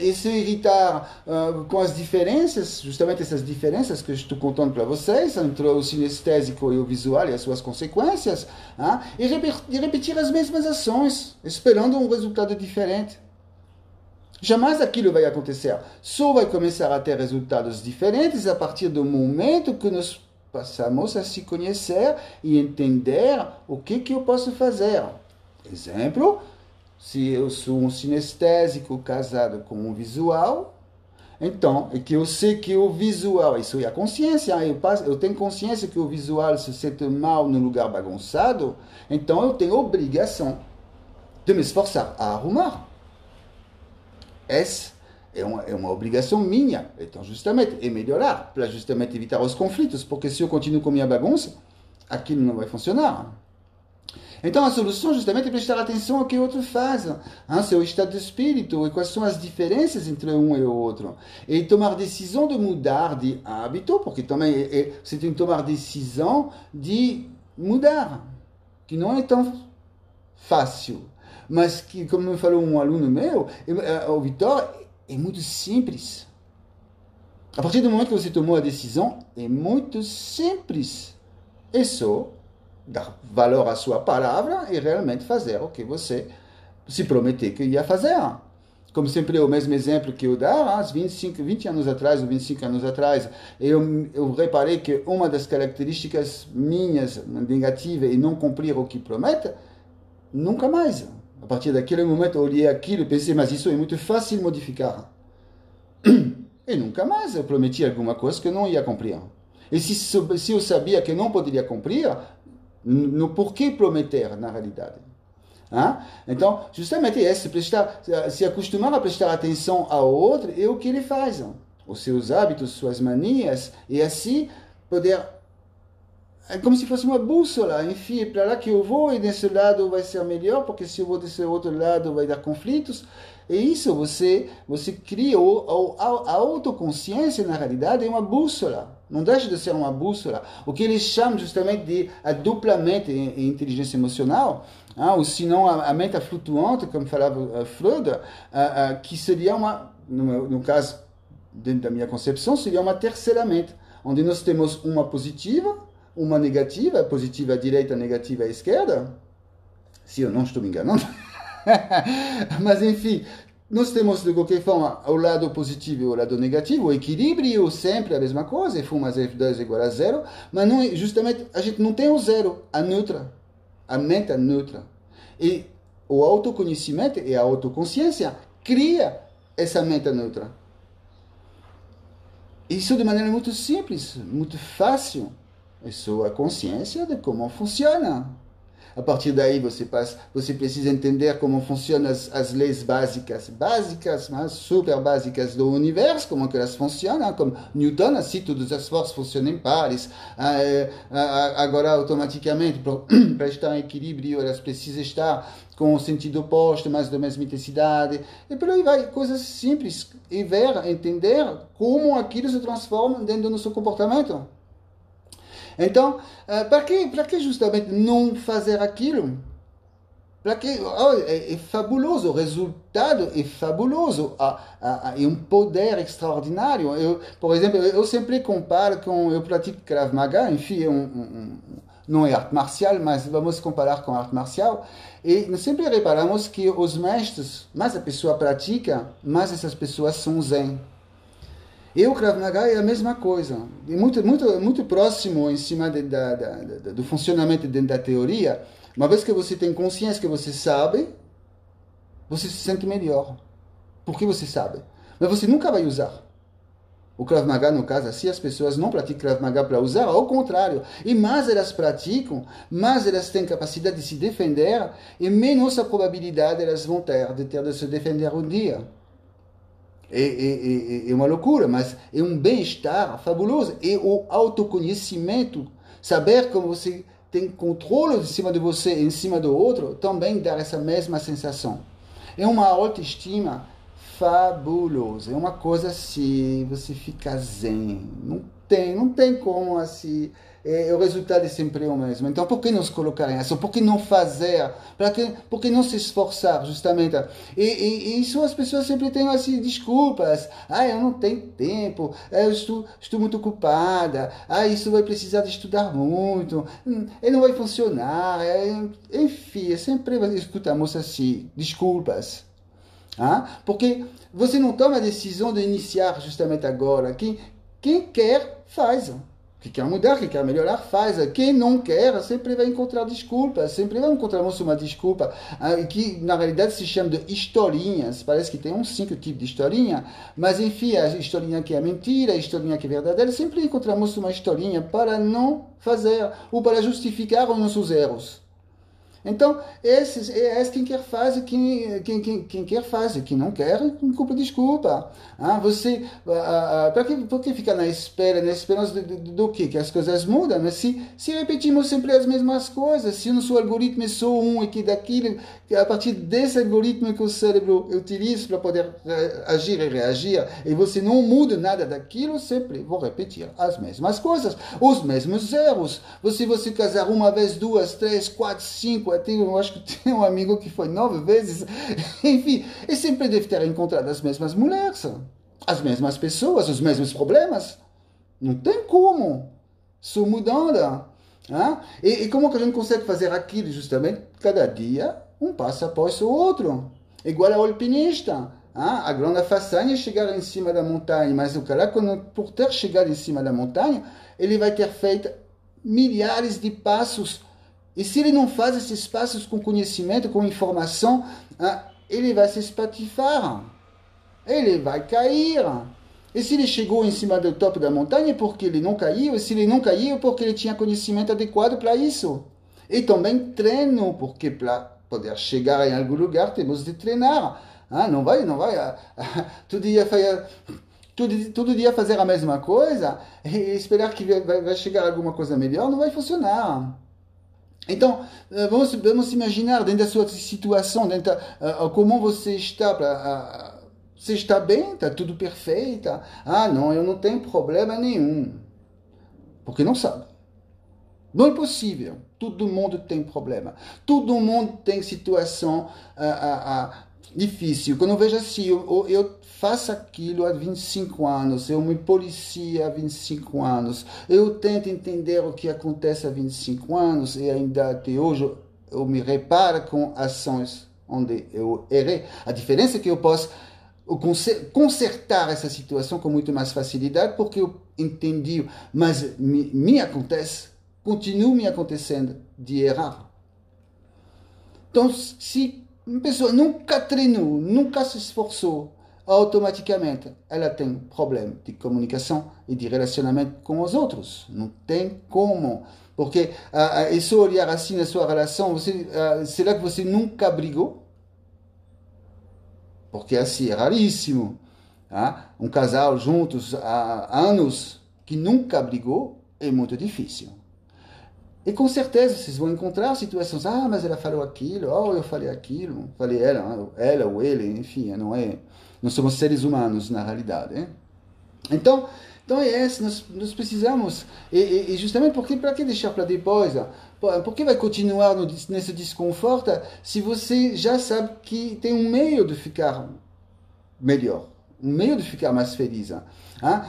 E se irritar com as diferenças, justamente essas diferenças que eu estou contando para vocês, entre o sinestésico e o visual e as suas consequências, e repetir as mesmas ações, esperando um resultado diferente. Jamais aquilo vai acontecer. Só vai começar a ter resultados diferentes a partir do momento que nós passamos a se conhecer e entender o que eu posso fazer. Exemplo, se eu sou um sinestésico casado com um visual, então, é que eu sei que o visual, isso é a consciência, eu tenho consciência que o visual se sente mal no lugar bagunçado, então eu tenho obrigação de me esforçar a arrumar. Essa é uma obrigação minha. Então, justamente, é melhorar, para justamente evitar os conflitos, porque se eu continuo com minha bagunça, aquilo não vai funcionar. Então, a solução, justamente, é prestar atenção ao que o outro faz, seu estado de espírito, e quais são as diferenças entre um e o outro. E tomar decisão de mudar de hábito, porque também você tem que tomar decisão de mudar, que não é tão fácil. Mas que, como me falou um aluno meu, o Vitor, é muito simples. A partir do momento que você tomou a decisão, é muito simples. É só dar valor à sua palavra e realmente fazer o que você se prometeu que ia fazer. Como sempre, é o mesmo exemplo que eu dou, 20 anos atrás ou 25 anos atrás, eu reparei que uma das características minhas negativas é não cumprir o que promete, nunca mais. A partir daquele momento, eu olhei aquilo e pensei, mas isso é muito fácil de modificar. E nunca mais eu prometi alguma coisa que eu não ia cumprir. E se eu sabia que não poderia cumprir, por que prometer, na realidade? Então, justamente se acostumar a prestar atenção ao outro é o que ele faz. Os seus hábitos, suas manias, e assim poder... É como se fosse uma bússola, enfim, é para lá que eu vou e desse lado vai ser melhor, porque se eu vou desse outro lado vai dar conflitos. E isso você cria, a autoconsciência na realidade é uma bússola, não deixa de ser uma bússola. O que eles chamam justamente de a dupla mente em inteligência emocional, ou se não a mente flutuante, como falava Freud, que seria no caso, dentro da minha concepção, seria uma terceira mente, onde nós temos uma positiva, uma negativa, a positiva à direita, a negativa à esquerda, se eu não estou me enganando. Mas, enfim, nós temos, de qualquer forma, o lado positivo e o lado negativo, o equilíbrio sempre a mesma coisa, F1 mais F2 igual a zero, mas não, justamente a gente não tem o zero, a neutra, a mente neutra. E o autoconhecimento e a autoconsciência cria essa mente neutra. Isso de maneira muito simples, muito fácil. É só a consciência de como funciona. A partir daí você precisa entender como funcionam as leis básicas, mas super básicas do universo, como que elas funcionam, como Newton, assim, todas as forças funcionam em pares. Agora, automaticamente, para estar em equilíbrio, elas precisam estar com o sentido oposto, mas da mesma intensidade. E por aí vai, coisas simples. E entender como aquilo se transforma dentro do nosso comportamento. Então, para que justamente não fazer aquilo? Para que, é fabuloso, o resultado é fabuloso, é um poder extraordinário. Por exemplo, eu sempre comparo com, eu pratico Krav Maga, enfim, não é arte marcial, mas vamos comparar com arte marcial, e nós sempre reparamos que os mestres, mais a pessoa pratica, mais essas pessoas são zen. E o Krav Maga é a mesma coisa, é muito próximo em cima do funcionamento dentro da teoria. Uma vez que você tem consciência que você sabe, você se sente melhor. Porque você sabe. Mas você nunca vai usar. O Krav Maga, no caso, assim, as pessoas não praticam Krav Maga para usar, ao contrário. E mais elas praticam, mais elas têm capacidade de se defender, e menos a probabilidade elas vão ter de se defender um dia. É uma loucura, mas é um bem-estar fabuloso. E o autoconhecimento, saber como você tem controle em cima de você e em cima do outro, também dá essa mesma sensação. É uma autoestima fabulosa. É uma coisa assim, você fica zen. Não tem como assim. O resultado é sempre o mesmo. Então, por que não se colocar em ação? Por que não fazer? Por que não se esforçar, justamente? E isso as pessoas sempre têm assim, desculpas. Eu não tenho tempo. Eu estou muito ocupada. Isso vai precisar de estudar muito. E não vai funcionar. Enfim, sempre escutamos assim, desculpas. Porque você não toma a decisão de iniciar justamente agora. Quem quer, faz. Quem quer mudar, quem quer melhorar, faz. Quem não quer, sempre vai encontrar desculpas. Sempre vai encontrar uma desculpa que, na realidade, se chama de historinhas. Parece que tem uns 5 tipos de historinha. Mas, enfim, a historinha que é mentira, a historinha que é verdadeira, sempre encontramos uma historinha para não fazer ou para justificar os nossos erros. Então, quem quer faz, quem quer faz, quem não quer, culpa desculpa. Por que ficar na esperança do quê? Que as coisas mudam? Mas se repetimos sempre as mesmas coisas, se o nosso algoritmo é só e que daquilo, que a partir desse algoritmo que o cérebro utiliza para poder agir e reagir, e você não muda nada daquilo, sempre vou repetir as mesmas coisas, os mesmos erros. Se você casar uma vez, 2, 3, 4, 5, eu acho que tem um amigo que foi 9 vezes, enfim, e sempre deve ter encontrado as mesmas mulheres, as mesmas pessoas, os mesmos problemas. Não tem como. Só mudando. E como que a gente consegue fazer aquilo justamente? Cada dia, um passo após o outro. Igual ao alpinista. A grande façanha é chegar em cima da montanha, mas o cara, por ter chegado em cima da montanha, ele vai ter feito milhares de passos. E se ele não faz esses passos com conhecimento, com informação, ele vai se espatifar. Ele vai cair. E se ele chegou em cima do topo da montanha, é porque ele não caiu. E se ele não caiu, é porque ele tinha conhecimento adequado para isso. E também treino, porque para poder chegar em algum lugar, temos de treinar. Não vai todo dia fazer a mesma coisa e esperar que vai chegar alguma coisa melhor, não vai funcionar. Então, vamos imaginar dentro da sua situação, como você está. Você está bem? Está tudo perfeito? Não, eu não tenho problema nenhum. Porque não sabe. Não é possível. Todo mundo tem problema. Todo mundo tem situação difícil. Quando eu vejo assim, eu faço aquilo há 25 anos, eu me policio há 25 anos, eu tento entender o que acontece há 25 anos e ainda até hoje eu me reparo com ações onde eu errei. A diferença é que eu posso consertar essa situação com muito mais facilidade porque eu entendi, mas me acontece, continua me acontecendo de errar. Então, se uma pessoa nunca treinou, nunca se esforçou, automaticamente ela tem problema de comunicação e de relacionamento com os outros. Não tem como. Porque é só olhar assim na sua relação, será que você nunca brigou? Porque assim é raríssimo. Um casal juntos há anos que nunca brigou é muito difícil. E com certeza vocês vão encontrar situações, mas ela falou aquilo, eu falei aquilo, falei ela ou ele, enfim, não somos seres humanos na realidade. Então, Então é isso, nós precisamos, e justamente porque para que deixar para depois? Por que vai continuar nesse desconforto se você já sabe que tem um meio de ficar melhor, um meio de ficar mais feliz?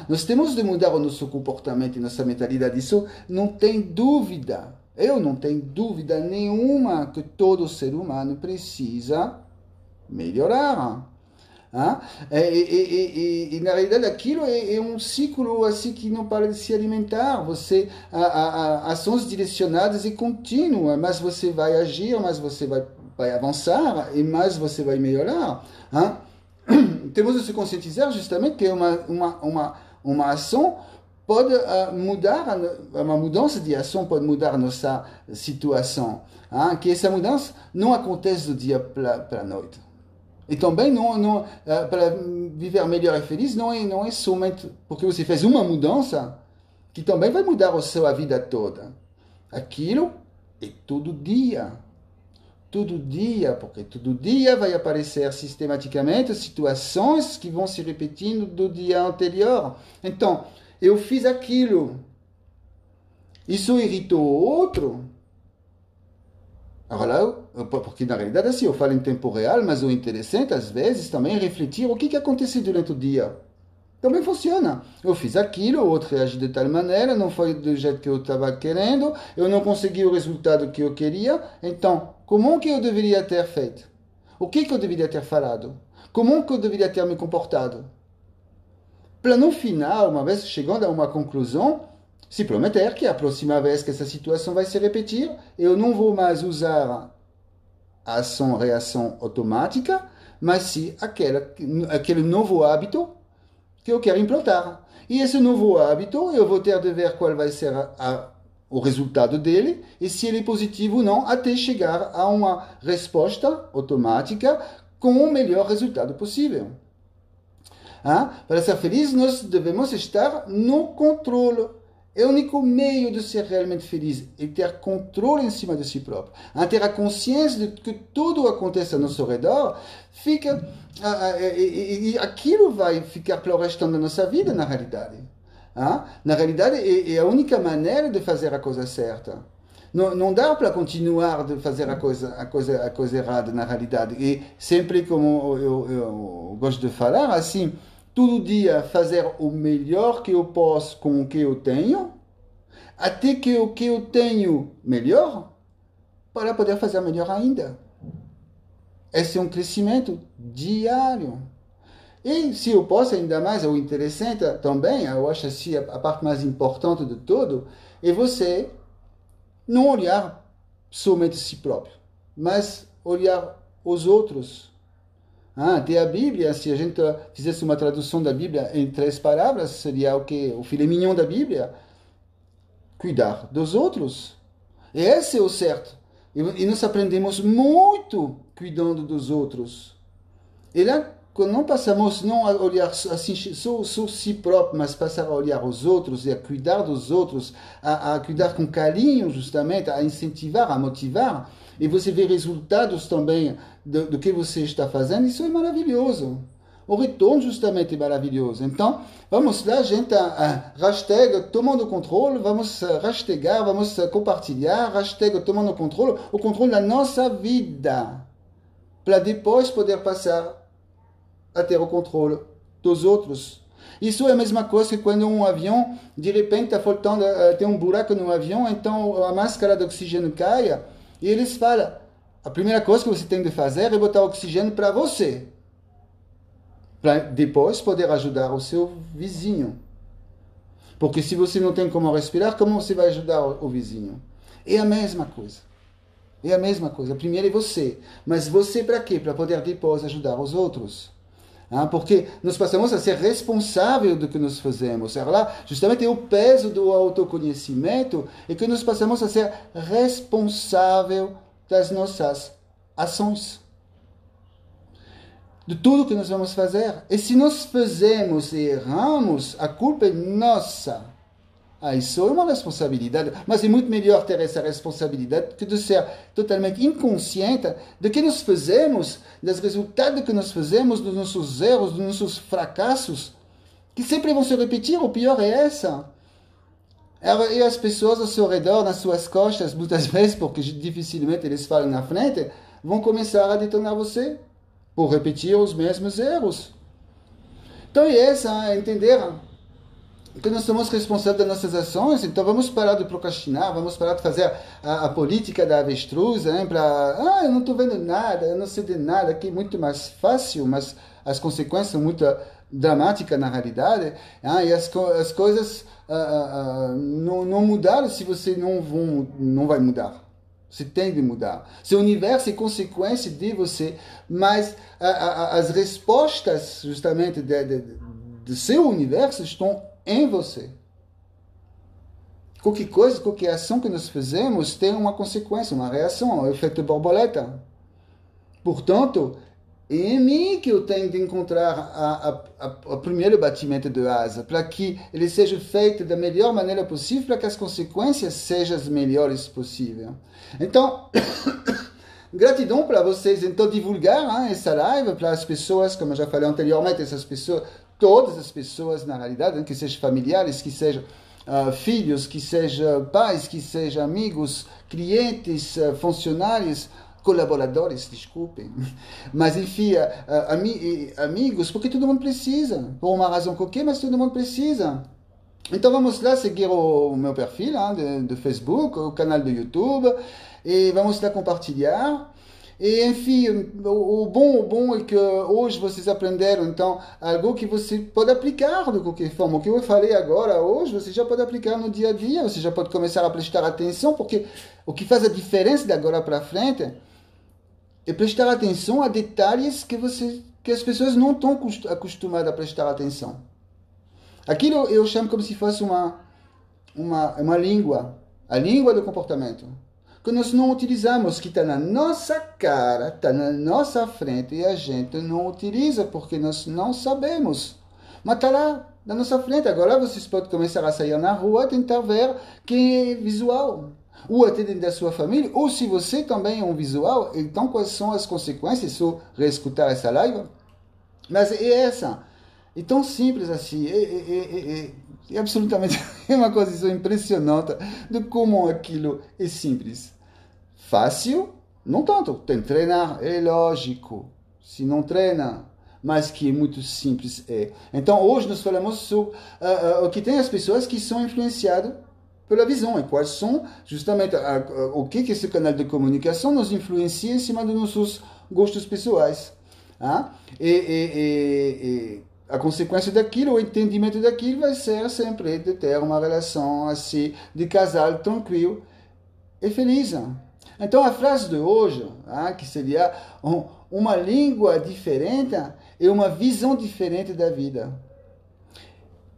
Nós temos de mudar o nosso comportamento e nossa mentalidade, isso não tem dúvida. Eu não tenho dúvida nenhuma que todo ser humano precisa melhorar. E na realidade aquilo é um ciclo assim que não para de se alimentar. Você ações direcionadas e contínuas, mas você vai agir, mas você vai avançar e mais você vai melhorar. Temos de se conscientizar justamente que uma ação pode mudar, uma mudança de ação pode mudar nossa situação. Que essa mudança não acontece do dia para a noite. E também para viver melhor e feliz não é somente porque você fez uma mudança que também vai mudar a sua vida toda. Aquilo é todo dia. Todo dia, porque todo dia vai aparecer sistematicamente situações que vão se repetindo do dia anterior. Então, eu fiz aquilo. Isso irritou o outro. Agora, porque na realidade assim, eu falo em tempo real, mas o interessante às vezes também é refletir o que aconteceu durante o dia. Também funciona. Eu fiz aquilo, o outro reagiu de tal maneira, não foi do jeito que eu estava querendo, eu não consegui o resultado que eu queria, então, como que eu deveria ter feito? O que eu deveria ter falado? Como que eu deveria ter me comportado? Para no final, uma vez chegando a uma conclusão, se prometer que a próxima vez que essa situação vai se repetir, eu não vou mais usar a ação-reação automática, mas sim aquele novo hábito que eu quero implantar. E esse novo hábito, eu vou ter de ver qual vai ser o resultado dele, e se ele é positivo ou não, até chegar a uma resposta automática com o melhor resultado possível. Para ser feliz, nós devemos estar no controle. É o único meio de ser realmente feliz, é ter controle em cima de si próprio. Ter a consciência de que tudo acontece ao nosso redor, e aquilo vai ficar pelo resto da nossa vida, na realidade. Na realidade, é a única maneira de fazer a coisa certa. Não dá para continuar de fazer a coisa errada, na realidade. E sempre, como eu gosto de falar, assim, todo dia fazer o melhor que eu posso com o que eu tenho, até que o que eu tenho melhor, para poder fazer melhor ainda. Esse é um crescimento diário. E se eu posso ainda mais, o interessante também, eu acho assim, a parte mais importante de tudo, é você não olhar somente si próprio, mas olhar os outros. Tem a Bíblia, se a gente fizesse uma tradução da Bíblia em 3 palavras, seria o que? O filé mignon da Bíblia. Cuidar dos outros. E esse é o certo. E nós aprendemos muito cuidando dos outros. E lá, quando não passamos não a olhar assim, só si próprio, mas passar a olhar os outros e a cuidar dos outros, a cuidar com carinho, justamente, a incentivar, a motivar, e você vê resultados também do que você está fazendo, isso é maravilhoso. O retorno justamente é maravilhoso. Então, vamos lá, gente, hashtag tomando controle, vamos hashtagar, vamos compartilhar, hashtag tomando controle, o controle da nossa vida, para depois poder passar a ter o controle dos outros. Isso é a mesma coisa que quando um avião, de repente, está faltando, tem um buraco no avião, então a máscara de oxigênio cai, e eles falam, a primeira coisa que você tem de fazer é botar oxigênio para você, para depois poder ajudar o seu vizinho. Porque se você não tem como respirar, como você vai ajudar o vizinho? É a mesma coisa. É a mesma coisa. Primeiro é você. Mas você para quê? Para poder depois ajudar os outros. Porque nós passamos a ser responsáveis do que nós fazemos. Lá, justamente é o peso do autoconhecimento e que nós passamos a ser responsáveis das nossas ações. De tudo que nós vamos fazer. E se nós fazemos e erramos, a culpa é nossa. Isso é uma responsabilidade, mas é muito melhor ter essa responsabilidade que de ser totalmente inconsciente do que nós fazemos, dos resultados que nós fazemos, dos nossos erros, dos nossos fracassos, que sempre vão se repetir. O pior é essa. E as pessoas ao seu redor, nas suas costas, muitas vezes, porque dificilmente eles falam na frente, vão começar a detonar você por repetir os mesmos erros. Então é essa, entender que nós somos responsáveis das nossas ações, então vamos parar de procrastinar, vamos parar de fazer a política da avestruz, né, eu não estou vendo nada, eu não sei de nada, que é muito mais fácil, mas as consequências são muito dramáticas na realidade, e as coisas não mudaram se você não vai mudar. Você tem de mudar. Seu universo é consequência de você, mas as respostas, justamente, do seu universo estão em você. Qualquer coisa, qualquer ação que nós fazemos tem uma consequência, uma reação, um efeito borboleta. Portanto, é em mim que eu tenho de encontrar o primeiro batimento de asa, para que ele seja feito da melhor maneira possível, para que as consequências sejam as melhores possíveis. Então, gratidão para vocês, então, divulgar essa live para as pessoas, como eu já falei anteriormente, essas pessoas, todas as pessoas, na realidade, que sejam familiares, que sejam filhos, que sejam pais, que sejam amigos, clientes, funcionários, colaboradores, desculpem, mas enfim, amigos, porque todo mundo precisa, por uma razão qualquer, mas todo mundo precisa. Então vamos lá seguir o meu perfil do Facebook, o canal do YouTube, e vamos lá compartilhar. E enfim, o bom é que hoje vocês aprenderam, então, algo que você pode aplicar de qualquer forma. O que eu falei agora, hoje, você já pode aplicar no dia a dia, você já pode começar a prestar atenção, porque o que faz a diferença de agora para frente é prestar atenção a detalhes que as pessoas não estão acostumadas a prestar atenção. Aquilo eu chamo como se fosse uma língua, a língua do comportamento, que nós não utilizamos, que está na nossa cara, está na nossa frente, e a gente não utiliza porque nós não sabemos. Mas está lá, na nossa frente. Agora vocês podem começar a sair na rua, tentar ver quem é visual. Ou até dentro da sua família, ou se você também é um visual, então quais são as consequências se eu reescutar essa live? Mas é essa. É tão simples assim. É absolutamente uma coisa impressionante de como aquilo é simples. Fácil? Não tanto. Tem que treinar, é lógico. Se não treina, mas que é muito simples é. Então hoje nós falamos sobre o que tem as pessoas que são influenciadas pela visão, e quais são justamente o que esse canal de comunicação nos influencia em cima dos nossos gostos pessoais. A consequência daquilo, o entendimento daquilo vai ser sempre de ter uma relação assim, de casal tranquilo e feliz. Então a frase de hoje, que seria uma língua diferente e uma visão diferente da vida.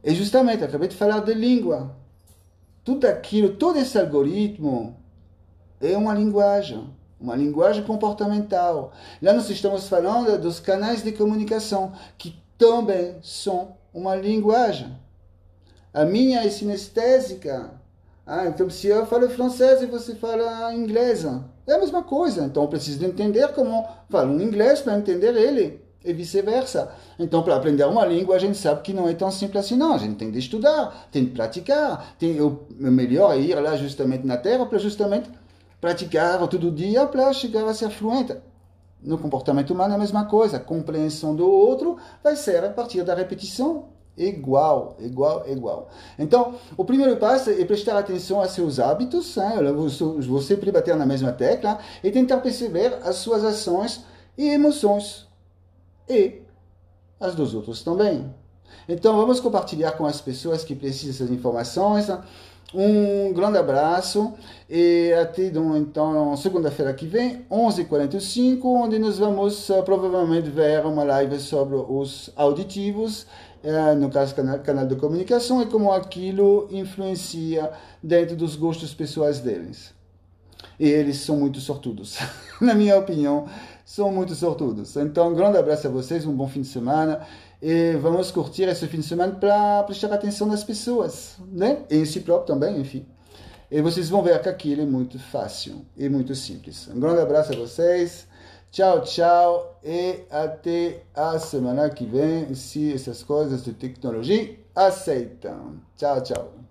E justamente, acabei de falar de língua. Tudo aquilo, todo esse algoritmo é uma linguagem comportamental. Lá nós estamos falando dos canais de comunicação, que também são uma linguagem. A minha é sinestésica. Então, se eu falo francês e você fala inglês, é a mesma coisa. Então, eu preciso entender como falo um inglês para entender ele. E vice-versa. Então, para aprender uma língua, a gente sabe que não é tão simples assim, não. A gente tem de estudar, tem de praticar. O melhor é ir lá justamente na Terra para justamente praticar todo dia para chegar a ser fluente. No comportamento humano é a mesma coisa. A compreensão do outro vai ser a partir da repetição. Igual. Então, o primeiro passo é prestar atenção a seus hábitos. Vou sempre bater na mesma tecla e tentar perceber as suas ações e emoções. E as dos outros também. Então, vamos compartilhar com as pessoas que precisam dessas informações. Um grande abraço e até então segunda-feira que vem, 11h45, onde nós vamos provavelmente ver uma live sobre os auditivos, no caso canal de comunicação, e como aquilo influencia dentro dos gostos pessoais deles. E eles são muito sortudos, na minha opinião, são muito sortudos. Então, um grande abraço a vocês, um bom fim de semana. E vamos curtir esse fim de semana para prestar atenção nas pessoas, né? E em si próprio também, enfim. E vocês vão ver que aquilo é muito fácil e muito simples. Um grande abraço a vocês. Tchau, tchau e até a semana que vem, se essas coisas de tecnologia aceitam. Tchau, tchau.